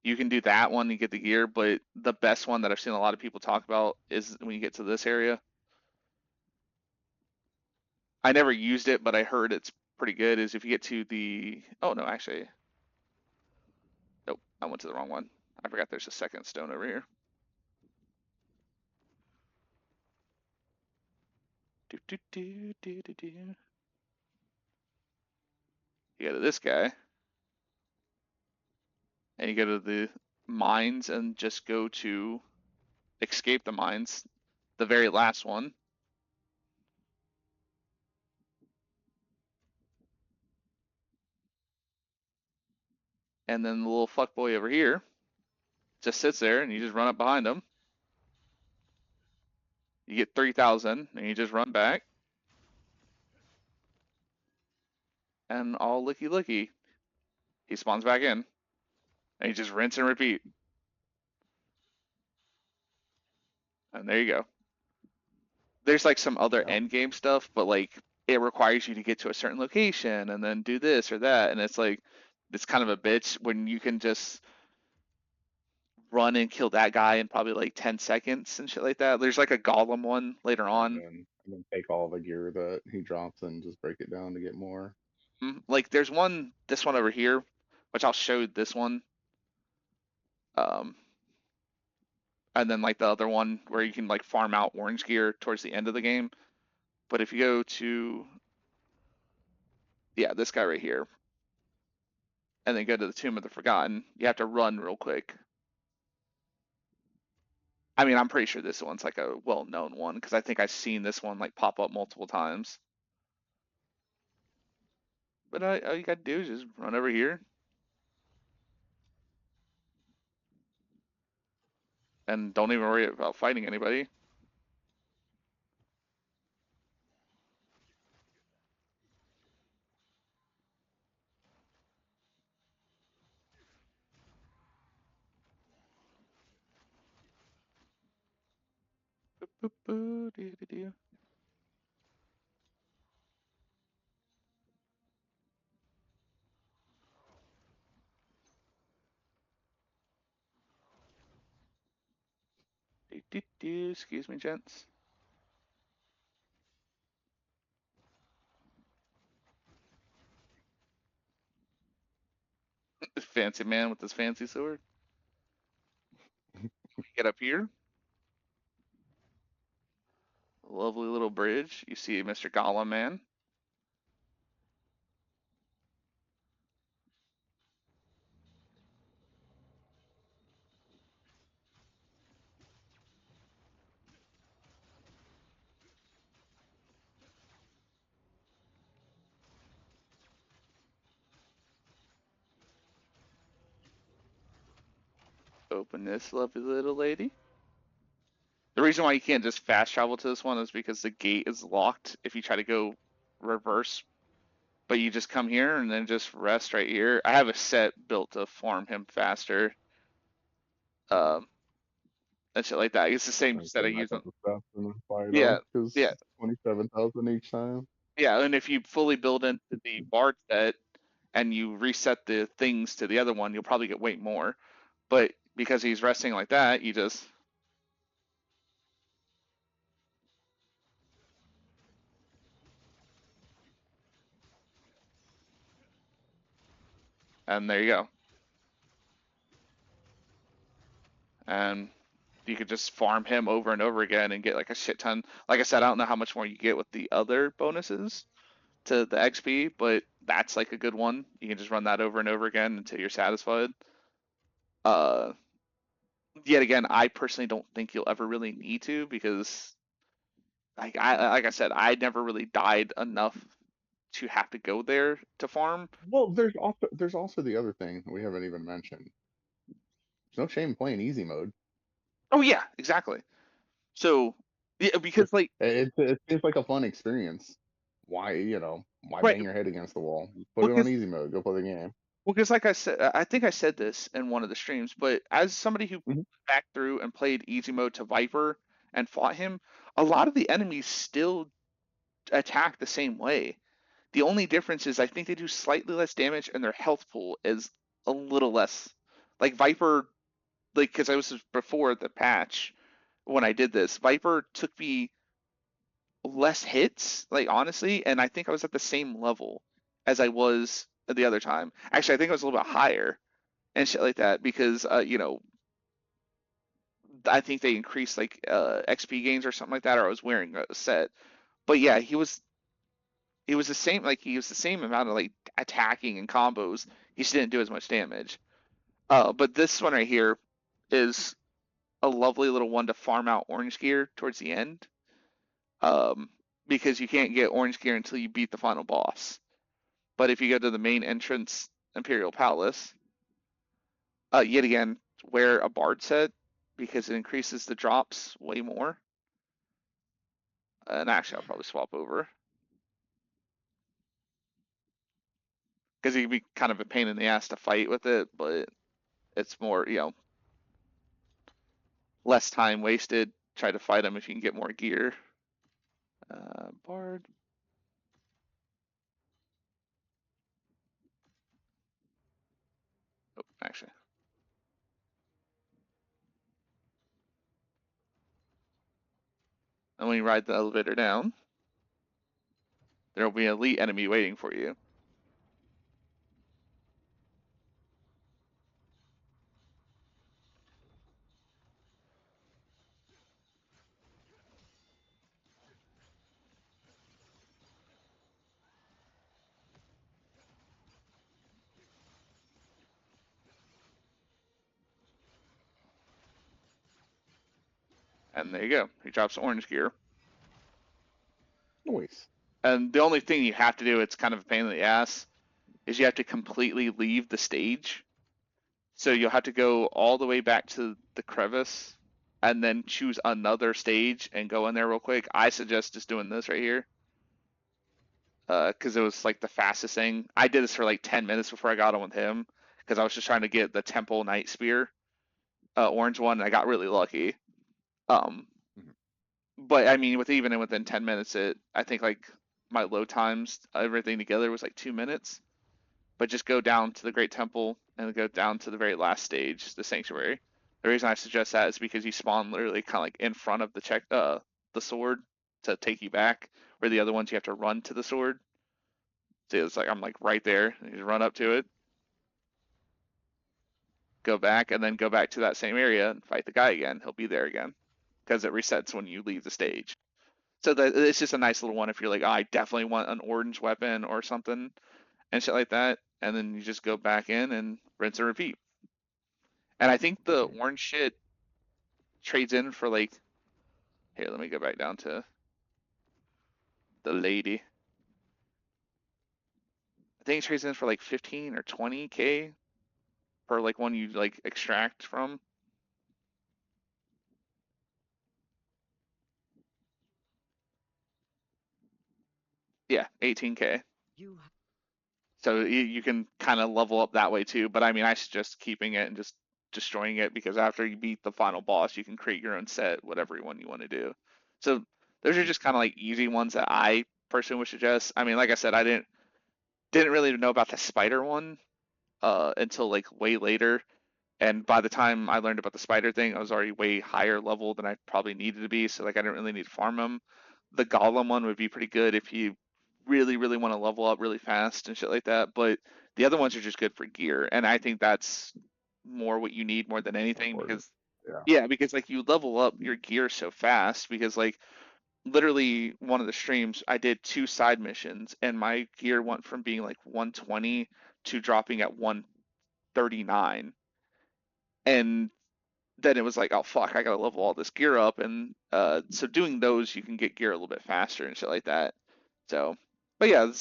you can do that one and get the gear, but the best one that I've seen a lot of people talk about is when you get to this area. I never used it, but I heard it's pretty good. Is if you get to the oh no, actually, nope, I went to the wrong one. I forgot there's a second stone over here. Do do do do do do. You go to this guy, and you go to the mines, and just go to escape the mines, the very last one. And then the little fuckboy over here just sits there, and you just run up behind him. You get 3,000, and you just run back, and all licky licky, he spawns back in, and you just rinse and repeat. And there you go. There's like some other Yep. end game stuff, but like it requires you to get to a certain location and then do this or that, and it's like it's kind of a bitch when you can just run and kill that guy in probably like 10 seconds and shit like that. There's like a golem one later on. And then take all the gear that he drops and just break it down to get more. Like there's one, this one over here, which I'll show this one. And then like the other one where you can like farm out orange gear towards the end of the game. But if you go to, yeah, this guy right here, and then go to the Tomb of the Forgotten, you have to run real quick. I mean, I'm pretty sure this one's like a well-known one because I think I've seen this one like pop up multiple times. But all you gotta do is just run over here and don't even worry about fighting anybody. Boop, boop, boo, doo, doo, doo. Doo, doo, doo. Excuse me, gents. Fancy man with his fancy sword. Get up here. Lovely little bridge. You see Mr. Gollum man. Open this lovely little lady. The reason why you can't just fast travel to this one is because the gate is locked if you try to go reverse. But you just come here and then just rest right here. I have a set built to farm him faster. Um, and shit like that. It's the same And set I came back use on. up with stuff and then fire it Yeah, off because yeah, 27,000 each time. yeah. And if you fully build into the bard set and you reset the things to the other one, you'll probably get way more. But because he's resting like that, you just and there you go. And you could just farm him over and over again and get like a shit ton. Like I said, I don't know how much more you get with the other bonuses to the XP, but that's like a good one. You can just run that over and over again until you're satisfied. Uh, Yet again, I personally don't think you'll ever really need to because like I said, I never really died enough to have to go there to farm. Well, there's also the other thing we haven't even mentioned. There's no shame in playing easy mode. Oh yeah, exactly. So yeah, because like It seems like a fun experience. Why right, bang your head against the wall? Put it on because easy mode. Go play the game. well, because like I said, I think I said this in one of the streams, but as somebody who Hmm. back through and played easy mode to Viper and fought him, a lot of the enemies still attack the same way. The only difference is I think they do slightly less damage and their health pool is a little less. Like Viper, like because I was before the patch when I did this, Viper took me less hits, like honestly, and I think I was at the same level as I was the other time. Actually, I think I was a little bit higher and shit like that because I think they increased like XP gains or something like that, or I was wearing a set. But yeah, he was the same, like he was the same amount of like attacking and combos. He just didn't do as much damage. But this one right here is a lovely little one to farm out orange gear towards the end. Um, because you can't get orange gear until you beat the final boss. But if you go to the main entrance, Imperial Palace, yet again, wear a bard set because it increases the drops way more. And actually, I'll probably swap over because it can be kind of a pain in the ass to fight with it, but it's more, less time wasted. Try to fight them if you can get more gear. Bard. Oh, actually. And when you ride the elevator down, there will be an elite enemy waiting for you. And there you go. He drops orange gear. Noise. And the only thing you have to do, it's kind of a pain in the ass, is you have to completely leave the stage. So you'll have to go all the way back to the crevice and then choose another stage and go in there real quick. I suggest just doing this right here because it was like the fastest thing. I did this for like 10 minutes before I got on with him because I was just trying to get the Temple Knight Spear, orange one, and I got really lucky. Um, Mhm. but I mean, within 10 minutes, I think like my load times, everything together was like 2 minutes. But just go down to the Great Temple and go down to the very last stage, the Sanctuary. The reason I suggest that is because you spawn literally kind of like in front of the sword to take you back, where the other ones you have to run to the sword. So it's like I'm like right there. You just run up to it, go back, and then go back to that same area and fight the guy again. He'll be there again because it resets when you leave the stage. So that it's just a nice little one if you're like, oh, I definitely want an orange weapon or something and shit like that, and then you just go back in and rinse and repeat. And I think the orange shit trades in for like, here, let me go back down to the lady. I think it trades in for like 15 or 20k per like one you like extract from. Yeah, 18k. You So you can kind of level up that way too. But I mean, I suggest keeping it and just destroying it because after you beat the final boss, you can create your own set, whatever one you want to do. So those are just kind of like easy ones that I personally would suggest. I mean, like I said, I didn't really know about the spider one until like way later. And by the time I learned about the spider thing, I was already way higher level than I probably needed to be. So like I didn't really need to farm them. The golem one would be pretty good if you really, really want to level up really fast and shit like that. But the other ones are just good for gear. And I think that's more what you need more than anything Important. because Yeah. yeah, because like you level up your gear so fast because like literally one of the streams I did two side missions and my gear went from being like 120 to dropping at 139. And then it was like, oh fuck, I gotta level all this gear up, and so doing those, you can get gear a little bit faster and shit like that. So, but yeah,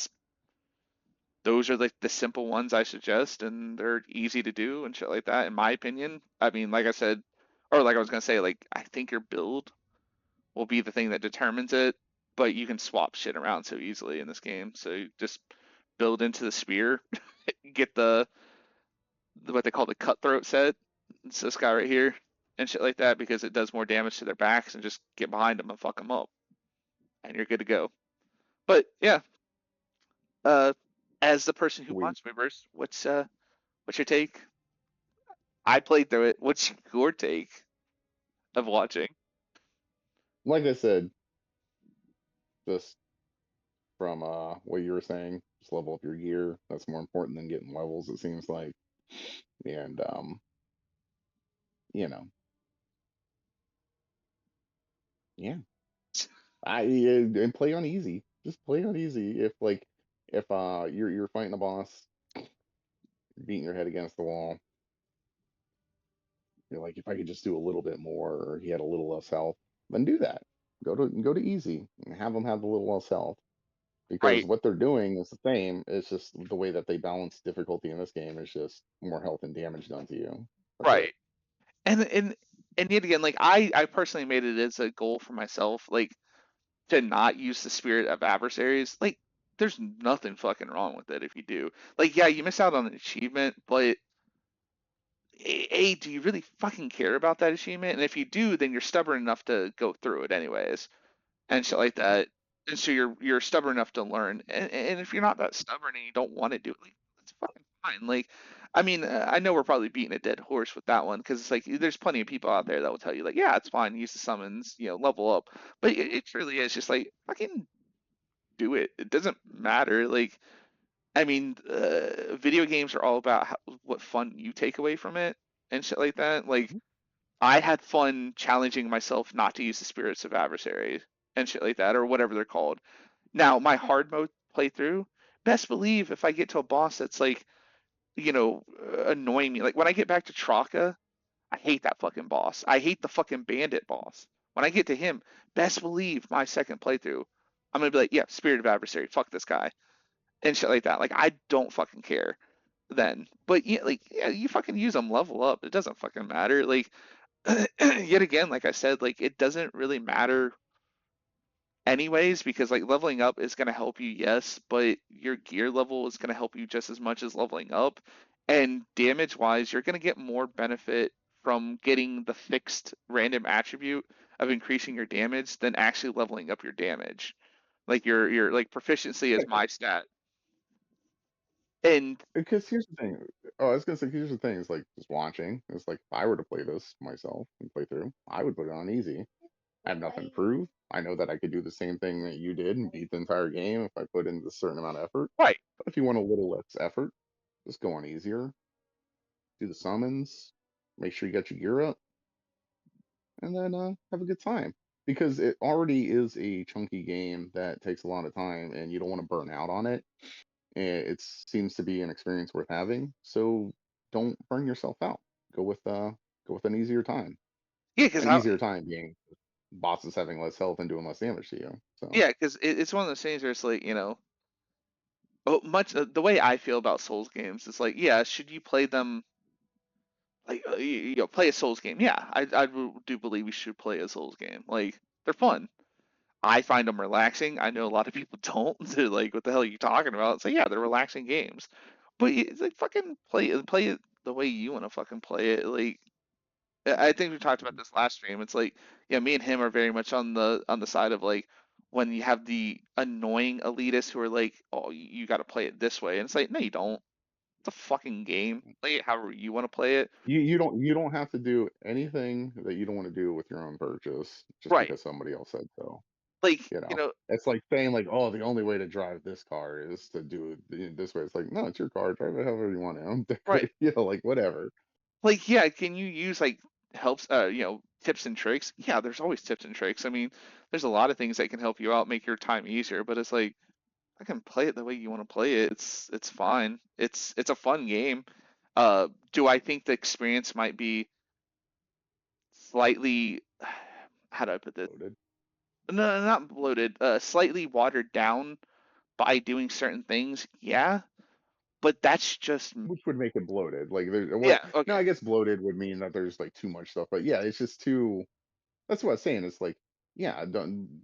those are like the simple ones I suggest, and they're easy to do and shit like that, in my opinion. I mean, like I said, or like I was gonna say, like I think your build will be the thing that determines it, but you can swap shit around so easily in this game. So you just build into the spear, get what they call the cutthroat set. It's this guy right here and shit like that because it does more damage to their backs, and just get behind them and fuck them up, and you're good to go. But yeah, uh, as the person who Sweet. wants movers, what's your take? I played through it. What's your take of watching? Like I said, just from what you were saying, just level up your gear. That's more important than getting levels, it seems like. And you know, yeah. And play on easy. Just play on easy. If you're fighting a boss, beating your head against the wall, you're like, if I could just do a little bit more, or he had a little less health, then do that. Go to easy and have them have a little less health, because Right, what they're doing is the same. It's just the way that they balance difficulty in this game is just more health and damage done to you. That's it. right. And yet again, like I personally made it as a goal for myself, like to not use the spirit of adversaries. Like there's nothing fucking wrong with it if you do. Like yeah, you miss out on an achievement, but do you really fucking care about that achievement? And if you do, then you're stubborn enough to go through it anyways, and shit like that. And so you're stubborn enough to learn. And if you're not that stubborn and you don't want to do it, like that's fucking fine. Like, I mean, I know we're probably beating a dead horse with that one because it's like there's plenty of people out there that will tell you like, yeah, it's fine, use the summons, level up. But it truly is just like fucking do it. It doesn't matter. Like, I mean, video games are all about what fun you take away from it and shit like that. Like, I had fun challenging myself not to use the spirits of adversary and shit like that, or whatever they're called. Now, my hard mode playthrough, best believe if I get to a boss that's like, annoying me. Like when I get back to Traka, I hate that fucking boss. I hate the fucking bandit boss. When I get to him, best believe my second playthrough, I'm gonna be like, yeah, spirit of adversary, fuck this guy and shit like that. Like I don't fucking care then. But yeah, like yeah, you fucking use them, level up. It doesn't fucking matter. Like yet again, like I said, like it doesn't really matter anyways because like leveling up is going to help you, yes, but your gear level is going to help you just as much as leveling up. And damage wise, you're going to get more benefit from getting the fixed random attribute of increasing your damage than actually leveling up your damage. Like your like proficiency is my stat. And Because here's the thing. Oh, I was gonna say, here's the thing. It's like just watching. It's like if I were to play this myself and play through, I would put it on easy. I have nothing to prove. I know that I could do the same thing that you did and beat the entire game if I put in a certain amount of effort. right. But if you want a little less effort, just go on easier. Do the summons. Make sure you got your gear up, and then have a good time. Because it already is a chunky game that takes a lot of time, and you don't want to burn out on it. It seems to be an experience worth having. So don't burn yourself out. Go with an easier time. Yeah, because An easier time being bosses having less health and doing less damage to you. So it's one of those things where it's like much the way I feel about Souls games is like, yeah, should you play them like play a Souls game? Yeah, do believe we should play a Souls game. Like they're fun. I find them relaxing. I know a lot of people don't. They're like, what the hell are you talking about? It's like, yeah, they're relaxing games, but it's like fucking play it the way you want to fucking play it. Like I think we talked about this last stream. It's like, yeah, me and him are very much on the side of like when you have the annoying elitists who are like, oh, you got to play it this way, and it's like, no, you don't. It's a fucking game. Play it however you want to play it. you don't have to do anything that you don't want to do with your own purchase just Right. because somebody else said so. Like, You know, it's like saying like, oh, the only way to drive this car is to do it this way. It's like, no, it's your car. Drive it however you want to. right. Like whatever. Like, yeah, can you use like helps tips and tricks? Yeah, there's always tips and tricks. I mean, there's a lot of things that can help you out, make your time easier, but it's like I can play it the way you want to play it. It's fine. It's a fun game. Do I think the experience might be slightly, how do I put this? Loaded. No, not bloated. Slightly watered down by doing certain things. Yeah, but that's just Which would make it bloated. Like there, what? yeah. Okay. No, I guess bloated would mean that there's like too much stuff. But yeah, it's just too. That's what I was saying. It's like, yeah, don't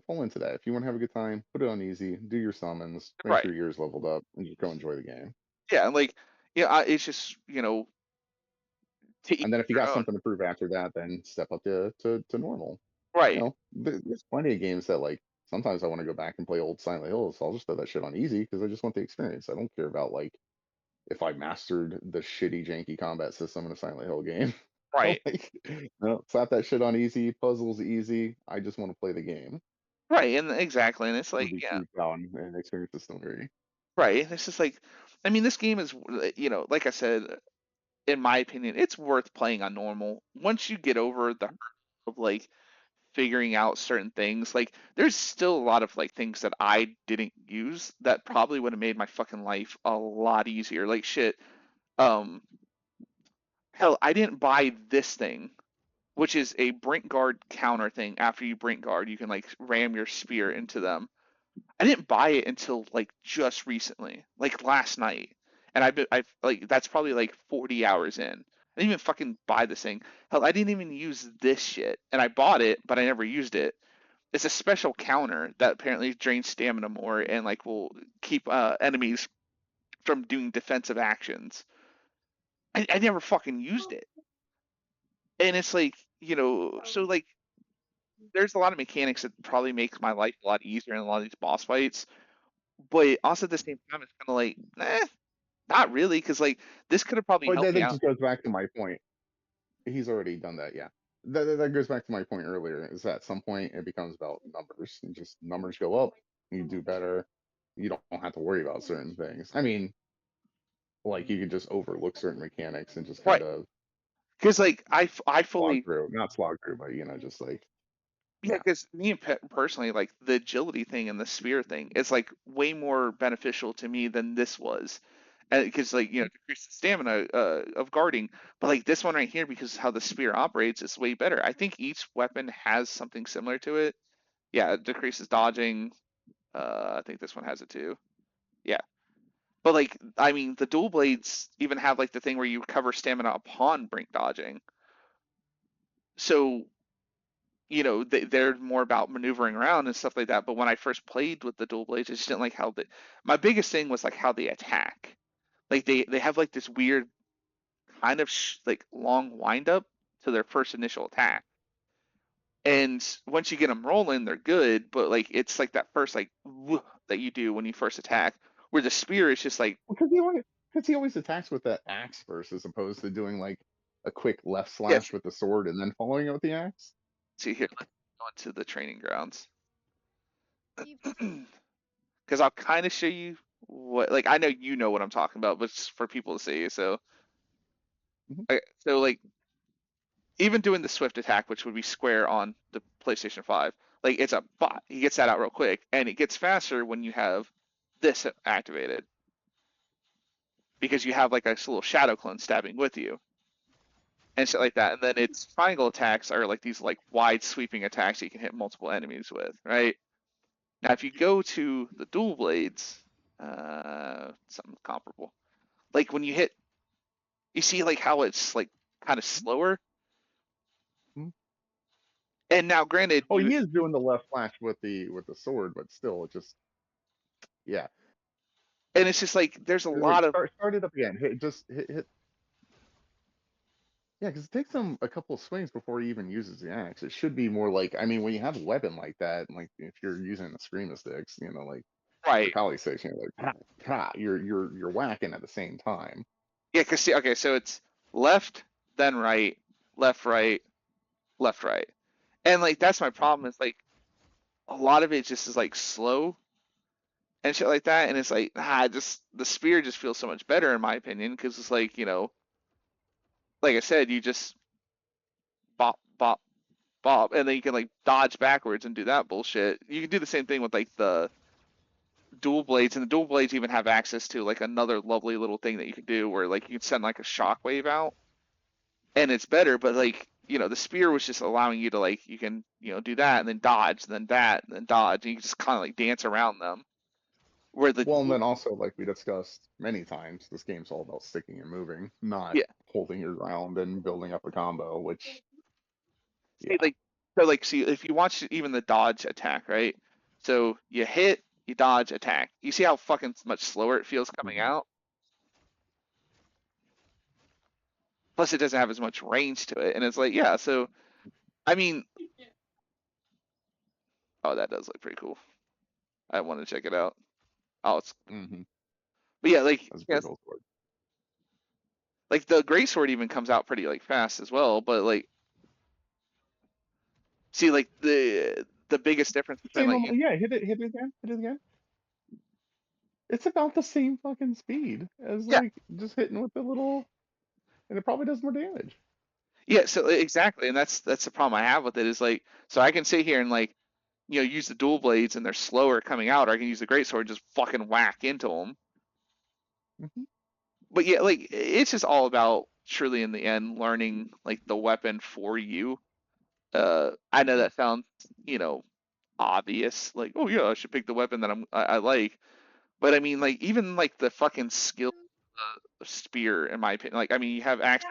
fall into that. If you want to have a good time, put it on easy. Do your summons. Make Right. sure your ears leveled up, and just go enjoy the game. Yeah, and like yeah, it's just to each And then if you their got own. something to prove after that, then step up to normal. You Right. know, there's plenty of games that like sometimes I want to go back and play old Silent Hills. So I'll just throw that shit on easy because I just want the experience. I don't care about like if I mastered the shitty janky combat system in a Silent Hill game. I'm Right. like, no, slap that shit on easy. Puzzles easy. I just want to play the game. Right. And exactly, and it's Or like be yeah. creeped out and experience the story. Right. And it's just like, I mean, this game is like I said, in my opinion, it's worth playing on normal. Once you get over the hurdle of like figuring out certain things, like there's still a lot of like things that I didn't use that probably would have made my fucking life a lot easier. Like shit. Um, hell, I didn't buy this thing, which is a brink guard counter thing. After you brink guard, you can like ram your spear into them. I didn't buy it until like just recently, like last night. And I've like that's probably like 40 hours in. I didn't even fucking buy this thing. Hell, I didn't even use this shit. And I bought it, but I never used it. It's a special counter that apparently drains stamina more and like will keep enemies from doing defensive actions. I never fucking used it. And it's like, so like there's a lot of mechanics that probably makes my life a lot easier in a lot of these boss fights. But also at the same time, it's kind of like, not really, because like this could have probably But helped me that out. just goes back to my point. He's already done that, yeah. That goes back to my point earlier. Is that at some point it becomes about numbers, and just numbers go up, you do better. You don't have to worry about certain things. I mean, like you could just overlook certain mechanics and just Right. kind of Because like I slog fully through, not slog through, but just like yeah, yeah. because me and personally, like the agility thing and the spear thing is like way more beneficial to me than this was. And because like decrease the stamina of guarding, but like this one right here, because how the spear operates, is way better. I think each weapon has something similar to it. Yeah, it decreases dodging. I think this one has it too. Yeah, but like I mean, the dual blades even have like the thing where you recover stamina upon brink dodging. So they're more about maneuvering around and stuff like that. But when I first played with the dual blades, I just didn't like how they. My biggest thing was like how they attack. Like they have like this weird kind of like long wind up to their first initial attack, and once you get them rolling, they're good. But like it's like that first like that you do when you first attack, where the spear is just like Because he always attacks with that axe first, as opposed to doing like a quick left yes. slash with the sword and then following it with the axe. See here, let's go into the training grounds You've because I'll kind of show you what like I know you know what I'm talking about, but it's for people to see. So Mhm. okay, so like even doing the swift attack, which would be square on the PlayStation 5, like it's a bot. He gets that out real quick, and it gets faster when you have this activated because you have like a little shadow clone stabbing with you and shit like that. And then its triangle attacks are like these like wide sweeping attacks that you can hit multiple enemies with, right? Now, if you go to the dual blades, something comparable, like when you hit, you see like how it's like kind of slower. Mhm. And now, granted, Oh, you he is doing the left slash with the sword, but still, it just yeah. and it's just like there's a Wait, lot of start it up again. Hit. Yeah, because it takes him a couple of swings before he even uses the axe. It should be more like, I mean, when you have a weapon like that, like if you're using the screamer sticks, like the right. Kali sticks, like you're whacking at the same time. Yeah, because see, okay, so it's left, then right, left, right, left, right, and like that's my problem. Is like a lot of it just is like slow and shit like that, and it's like just the spear just feels so much better in my opinion because it's like like I said, you just bop, bop, bop, and then you can like dodge backwards and do that bullshit. You can do the same thing with like the dual blades, and the dual blades even have access to like another lovely little thing that you can do where like you can send like a shockwave out, and it's better. But like the spear was just allowing you to like you can do that and then dodge, and then that and then dodge, and you can just kind of like dance around them. Where the Well, and then also, like we discussed many times, this game's all about sticking and moving, not yeah, holding your ground and building up a combo, which, see, yeah. like so like see if you watch even the dodge attack, right? So you hit, you dodge, attack. You see how fucking much slower it feels coming Mhm. out? Plus it doesn't have as much range to it. And it's like, yeah, so I mean, oh, that does look pretty cool. I want to check it out. Oh, it's Mhm. but yeah, like That's a pretty yes, cool sword. like the great sword even comes out pretty like fast as well. But like, see, like the biggest difference between Same, like yeah, hit it again, hit it again. It's about the same fucking speed as yeah, like just hitting with the little, and it probably does more damage. yeah, so exactly, and that's the problem I have with it is like, so I can sit here and like use the dual blades and they're slower coming out, or I can use the great sword and just fucking whack into them. Hmm. But yeah, like it's just all about truly in the end learning like the weapon for you. I know Hmm. that sounds you know obvious, like oh yeah, I should pick the weapon that I like. But I mean, like even like the fucking skill spear, in my opinion, like I mean, you have access.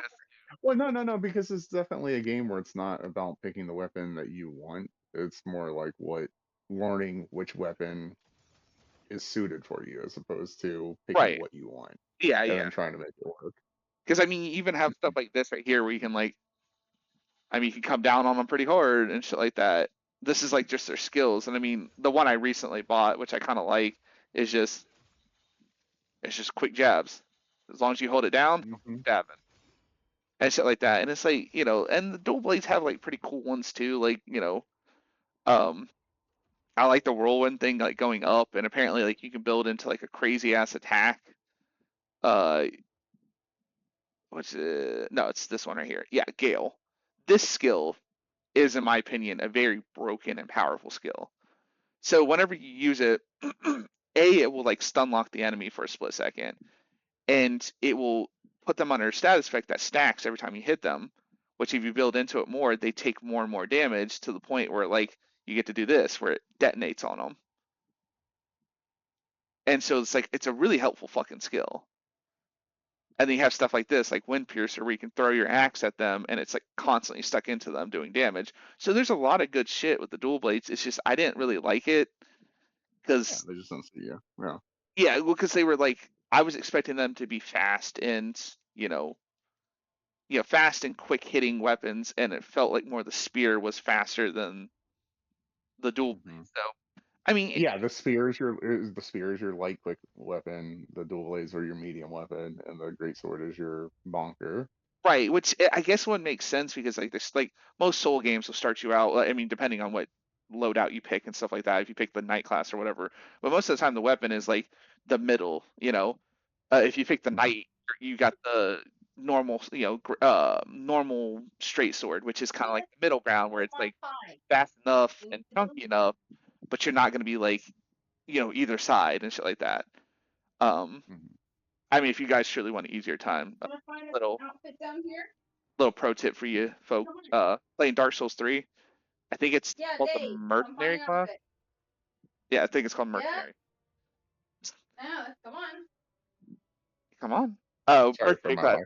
Well, no, because it's definitely a game where it's not about picking the weapon that you want. It's more like what learning which weapon is suited for you as opposed to picking Right? what you want Yeah, and yeah. then trying to make it work. Because I mean, you even have stuff like this right here where you can like, I mean, you can come down on them pretty hard and shit like that. This is like just their skills, and I mean, the one I recently bought, which I kind of like, is just it's just quick jabs. As long as you hold it down, Hmm. jabbing and shit like that. And it's like and the dual blades have like pretty cool ones too. Like um, I like the whirlwind thing, like going up, and apparently like you can build into like a crazy ass attack. Uh, what's no, it's this one right here. Yeah, Gale. This skill is, in my opinion, a very broken and powerful skill. So whenever you use it, it will like stun lock the enemy for a split second, and it will put them under a status effect that stacks every time you hit them. Which, if you build into it more, they take more and more damage to the point where like you get to do this, where it detonates on them. And so it's like it's a really helpful fucking skill. And then you have stuff like this, like Wind Piercer, where you can throw your axe at them and it's like constantly stuck into them doing damage. So there's a lot of good shit with the dual blades. It's just I didn't really like it Yeah, because they just don't see you. Yeah. yeah, well, because they were like I was expecting them to be fast and fast and quick hitting weapons, and it felt like more the spear was faster than the dual Hmm. blade. So I mean, Yeah, the spear is your light quick weapon, the dual blades are your medium weapon, and the great sword is your bonker. right, which I guess one makes sense because like this, like most Soul games will start you out. I mean, depending on what loadout you pick and stuff like that. If you pick the Knight class or whatever, but most of the time the weapon is like the middle. If you pick the Hmm. Knight, you got the normal, normal straight sword, which is kind of like the middle ground where it's like fast enough and chunky enough, but you're not going to be like either side and shit like that. Um, Hmm. I mean, if you guys truly want an easier time, Wanna find an little outfit down here? little pro tip for you folk Come on. playing Dark Souls 3. I think it's Yeah, called the Dave. Come find Mercenary an class. outfit. Yeah, I think it's called Yeah. Mercenary. No, come on. Come on. Oh, Sorry for Mercenary my class.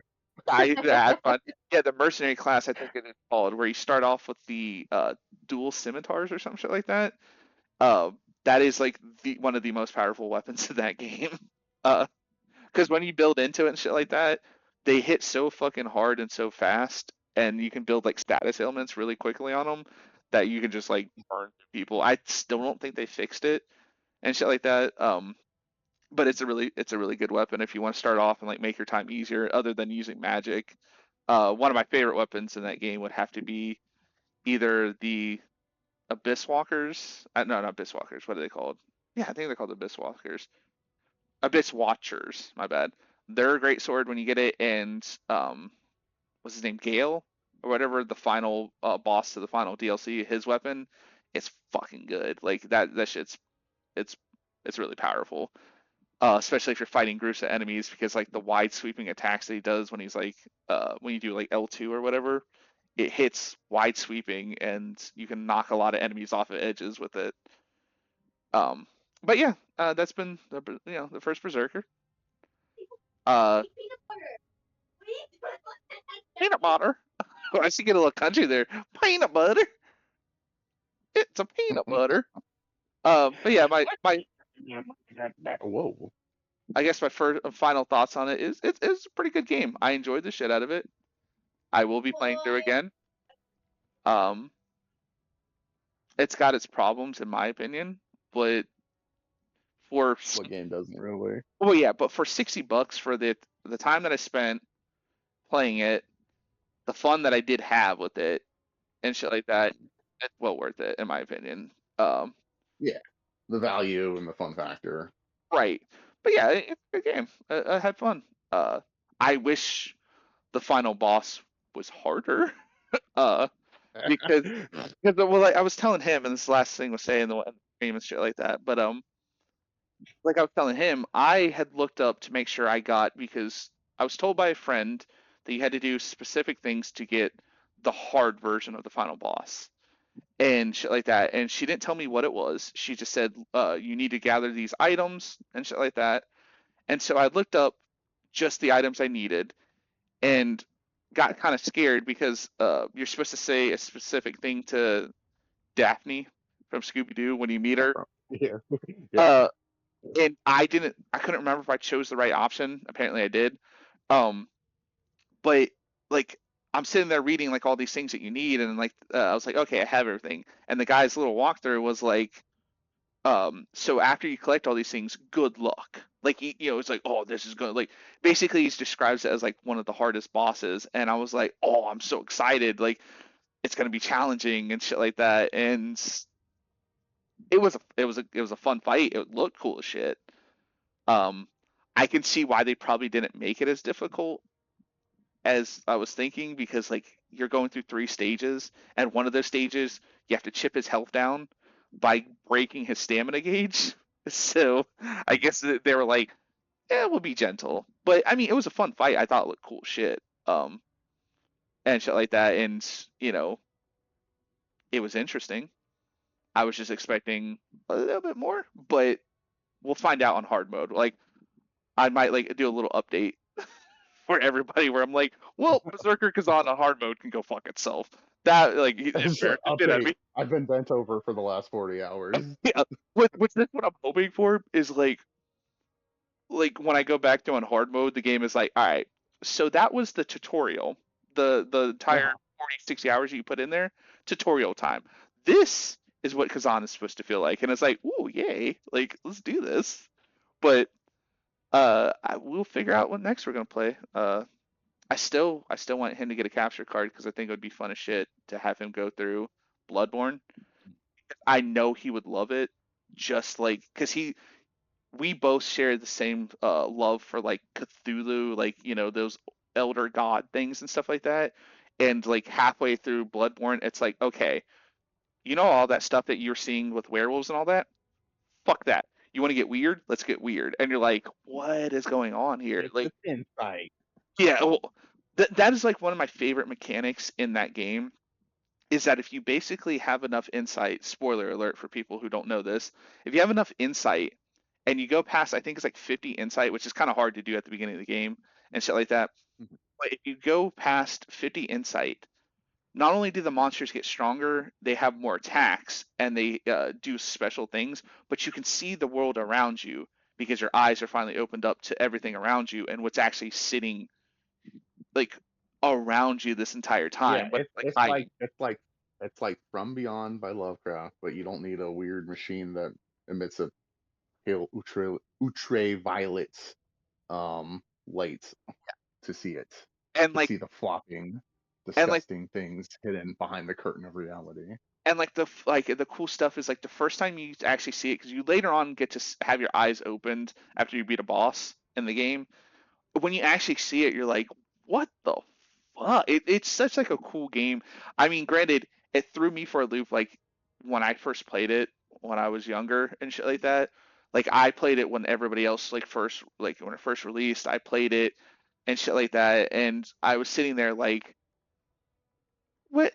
life. That's fun. Yeah, the Mercenary class, I think it is called, where you start off with the dual scimitars or some shit like that. Uh, that is like one of the most powerful weapons in that game. Uh, because when you build into it and shit like that, they hit so fucking hard and so fast, and you can build like status ailments really quickly on them that you can just like burn through people. I still don't think they fixed it and shit like that. But it's a really good weapon if you want to start off and like make your time easier, other than using magic. One of my favorite weapons in that game would have to be either the Abyss Walkers. No, not Abyss Walkers. What are they called? Yeah, I think they're called Abyss Walkers. Abyss Watchers. My bad. They're a great sword when you get it, and what's his name, Gale or whatever, the final boss to the final DLC. His weapon, it's fucking good. Like that shit's it's it's really powerful. Especially if you're fighting groups of enemies, because like the wide sweeping attacks that he does when he's like when you do like L2 or whatever, it hits wide sweeping, and you can knock a lot of enemies off of edges with it. Um, but yeah, that's been the first Berserker. Uh, Peanut butter. I see get a little country there. Peanut butter. It's a peanut butter. But yeah, my Whoa. I guess my first final thoughts on it is it's a pretty good game. I enjoyed the shit out of it. I will be playing through again. Um, it's got its problems in my opinion, but for What game doesn't really? well yeah, but for $60 for the time that I spent playing it, the fun that I did have with it and shit like that, it's well worth it in my opinion. Um, Yeah. The value and the fun factor. right. But yeah, it's a good game. I had fun. I wish the final boss was harder. Uh, because well, like I was telling him, and this last thing was saying the stream and shit like that. But like I was telling him, I had looked up to make sure I got because I was told by a friend that you had to do specific things to get the hard version of the final boss and shit like that. And she didn't tell me what it was. She just said, you need to gather these items and shit like that. And so I looked up just the items I needed and got kind of scared because you're supposed to say a specific thing to Daphne from Scooby Doo when you meet her. Yeah. Yeah. And I couldn't remember if I chose the right option. Apparently I did. But like I'm sitting there reading like all these things that you need, and like I was like, okay, I have everything. And the guy's little walkthrough was like, so after you collect all these things, good luck. Like it's like, oh, this is good. Like basically, he describes it as like one of the hardest bosses, and I was like, oh, I'm so excited. Like it's gonna be challenging and shit like that. And it was a fun fight. It looked cool as shit. Um, I can see why they probably didn't make it as difficult as I was thinking because like you're going through 3 stages, and one of those stages you have to chip his health down by breaking his stamina gauge. So I guess they were like, yeah, we'll be gentle. But I mean, it was a fun fight. I thought it looked cool shit. And shit like that, and it was interesting. I was just expecting a little bit more, but we'll find out on hard mode. Like I might like do a little update for everybody where I'm like, well, Berserker Khazan on hard mode can go fuck itself. That like he So, embarrassed the shit out of update. me. I've been bent over for the last 40 hours. Yeah, which is what I'm hoping for is like when I go back to on hard mode, the game is like, all right, so that was the tutorial, the entire Uh-huh. 40, 60 hours that you put in there, tutorial time. This is what Kazan is supposed to feel like, and it's like, ooh, yay, like let's do this. But we'll figure out what next we're gonna play. I still want him to get a capture card because I think it would be fun as shit to have him go through Bloodborne. I know he would love it, just like because we both share the same love for like Cthulhu, like those elder god things and stuff like that. And like halfway through Bloodborne, it's like, okay, all that stuff that you're seeing with werewolves and all that. Fuck that. You want to get weird? Let's get weird. And you're like, what is going on here? It's Like, just insight. yeah, well, that is like one of my favorite mechanics in that game is that if you basically have enough insight, spoiler alert for people who don't know this, if you have enough insight and you go past, I think it's like 50 insight, which is kind of hard to do at the beginning of the game and shit like that. Mhm. But if you go past 50 insight, not only do the monsters get stronger, they have more attacks and they do special things, but you can see the world around you because your eyes are finally opened up to everything around you and what's actually sitting like around you this entire Yeah, time. But like it's hiding. like it's like From Beyond by Lovecraft, but you don't need a weird machine that emits a pale ultraviolet light to see it, And to like see the flopping, and like disgusting things hidden behind the curtain of reality. and like the cool stuff is like the first time you actually see it because you later on get to have your eyes opened after you beat a boss in the game. When you actually see it, you're like, what the fuck? It's such like a cool game. I mean, granted, it threw me for a loop like when I first played it when I was younger and shit like that. Like I played it when everybody else like when it first released, I played it and shit like that, and I was sitting there like, what?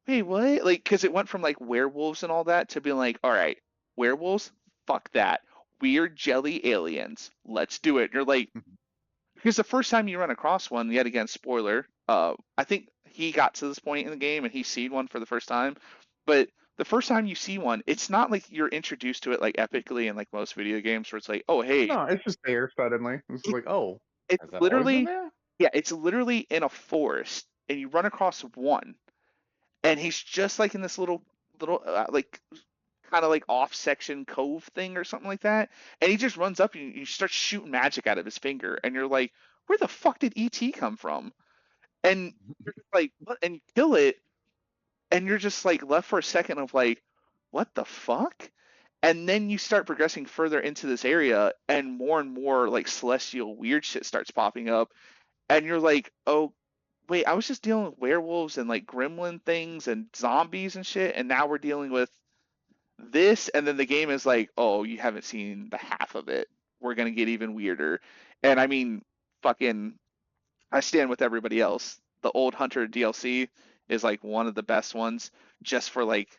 Wait, what? Like, because it went from like werewolves and all that to being like, all right, werewolves, fuck that. Weird jelly aliens, let's do it. And you're like, because the first time you run across one, yet again, spoiler, I think he got to this point in the game and he's seen one for the first time. But the first time you see one, it's not like you're introduced to it like epically in like most video games where it's like, oh hey, No, it's just there suddenly. It's it, like, oh, it's has that always been literally there? yeah, it's literally in a forest and you run across one and he's just like in this little like kind of like off section cove thing or something like that. And he just runs up and you start shooting magic out of his finger, and you're like, where the fuck did ET come from? And you're just like, what? And you kill it, and you're just like left for a second of like, what the fuck? And then you start progressing further into this area, and more like celestial weird shit starts popping up, and you're like, oh, wait, I was just dealing with werewolves and like gremlin things and zombies and shit, and now we're dealing with this. And then the game is like, oh, you haven't seen the half of it. We're gonna get even weirder. And I mean, fucking, I stand with everybody else. The old Hunter DLC is like one of the best ones, just for like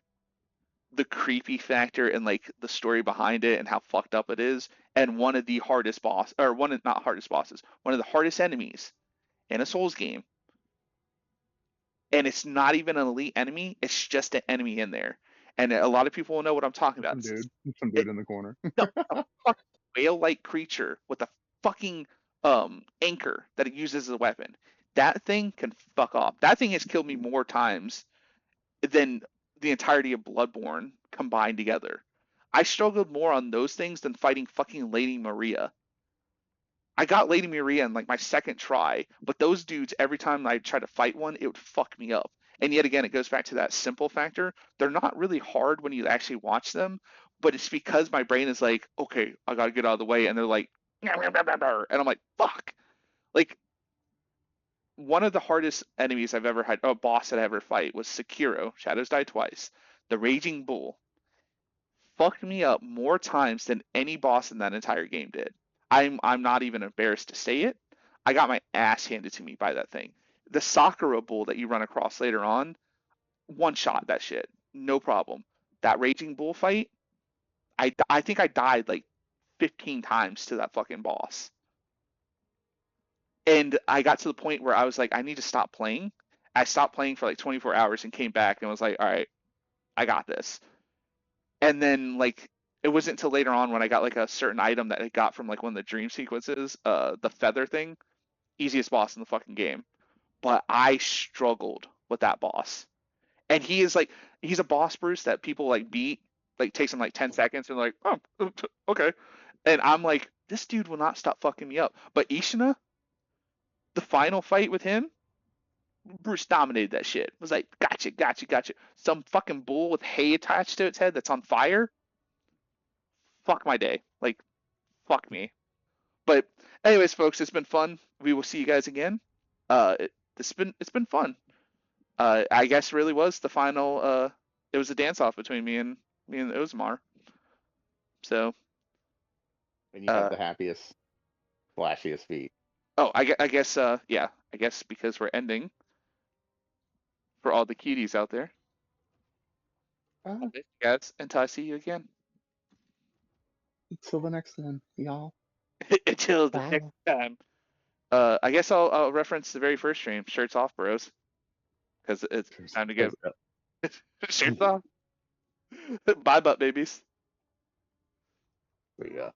the creepy factor and like the story behind it and how fucked up it is. And one of the hardest boss, or one of not hardest bosses, one of the hardest enemies in a Souls game. And it's not even an elite enemy; it's just an enemy in there. And a lot of people will know what I'm talking about. Some dude in the corner. No, a fucking whale-like creature with a fucking anchor that it uses as a weapon. That thing can fuck off. That thing has killed me more times than the entirety of Bloodborne combined together. I struggled more on those things than fighting fucking Lady Maria. I got Lady Maria in like my second try, but those dudes, every time I try to fight one, it would fuck me up. And yet again, it goes back to that simple factor. They're not really hard when you actually watch them, but it's because my brain is like, okay, I gotta get out of the way, and they're like, and I'm like, fuck. Like one of the hardest enemies I've ever had, or boss that I ever fight was Sekiro, Shadows Die Twice, the Raging Bull fucked me up more times than any boss in that entire game did. I'm not even embarrassed to say it. I got my ass handed to me by that thing. The Sakura bull that you run across later on, one shot that shit, no problem. That raging bull fight, I think I died like 15 times to that fucking boss. And I got to the point where I was like, I need to stop playing. I stopped playing for like 24 hours and came back and was like, all right, I got this. And then like it wasn't until later on when I got like a certain item that I got from like one of the dream sequences, the feather thing, easiest boss in the fucking game. But I struggled with that boss. And he is like he's a boss Bruce that people like beat, like takes him like 10 seconds and like, oh, okay. And I'm like, this dude will not stop fucking me up. But Ishina, the final fight with him, Bruce dominated that shit. Was like, gotcha, gotcha, gotcha. Some fucking bull with hay attached to its head that's on fire. Fuck my day. Like, fuck me. But anyways, folks, it's been fun. We will see you guys again. It's been fun. I guess really was the final. It was a dance off between me and Ozmar. So. And you have the happiest, flashiest feet. Oh, I guess. Yeah. I guess because we're ending. For all the cuties out there. Okay, guys, until I see you again. Until the next one, y'all. Until the next time. I guess I'll reference the very first stream, Shirts Off Bros. Because it's time to go. Shirts off. Bye, butt babies. Yeah.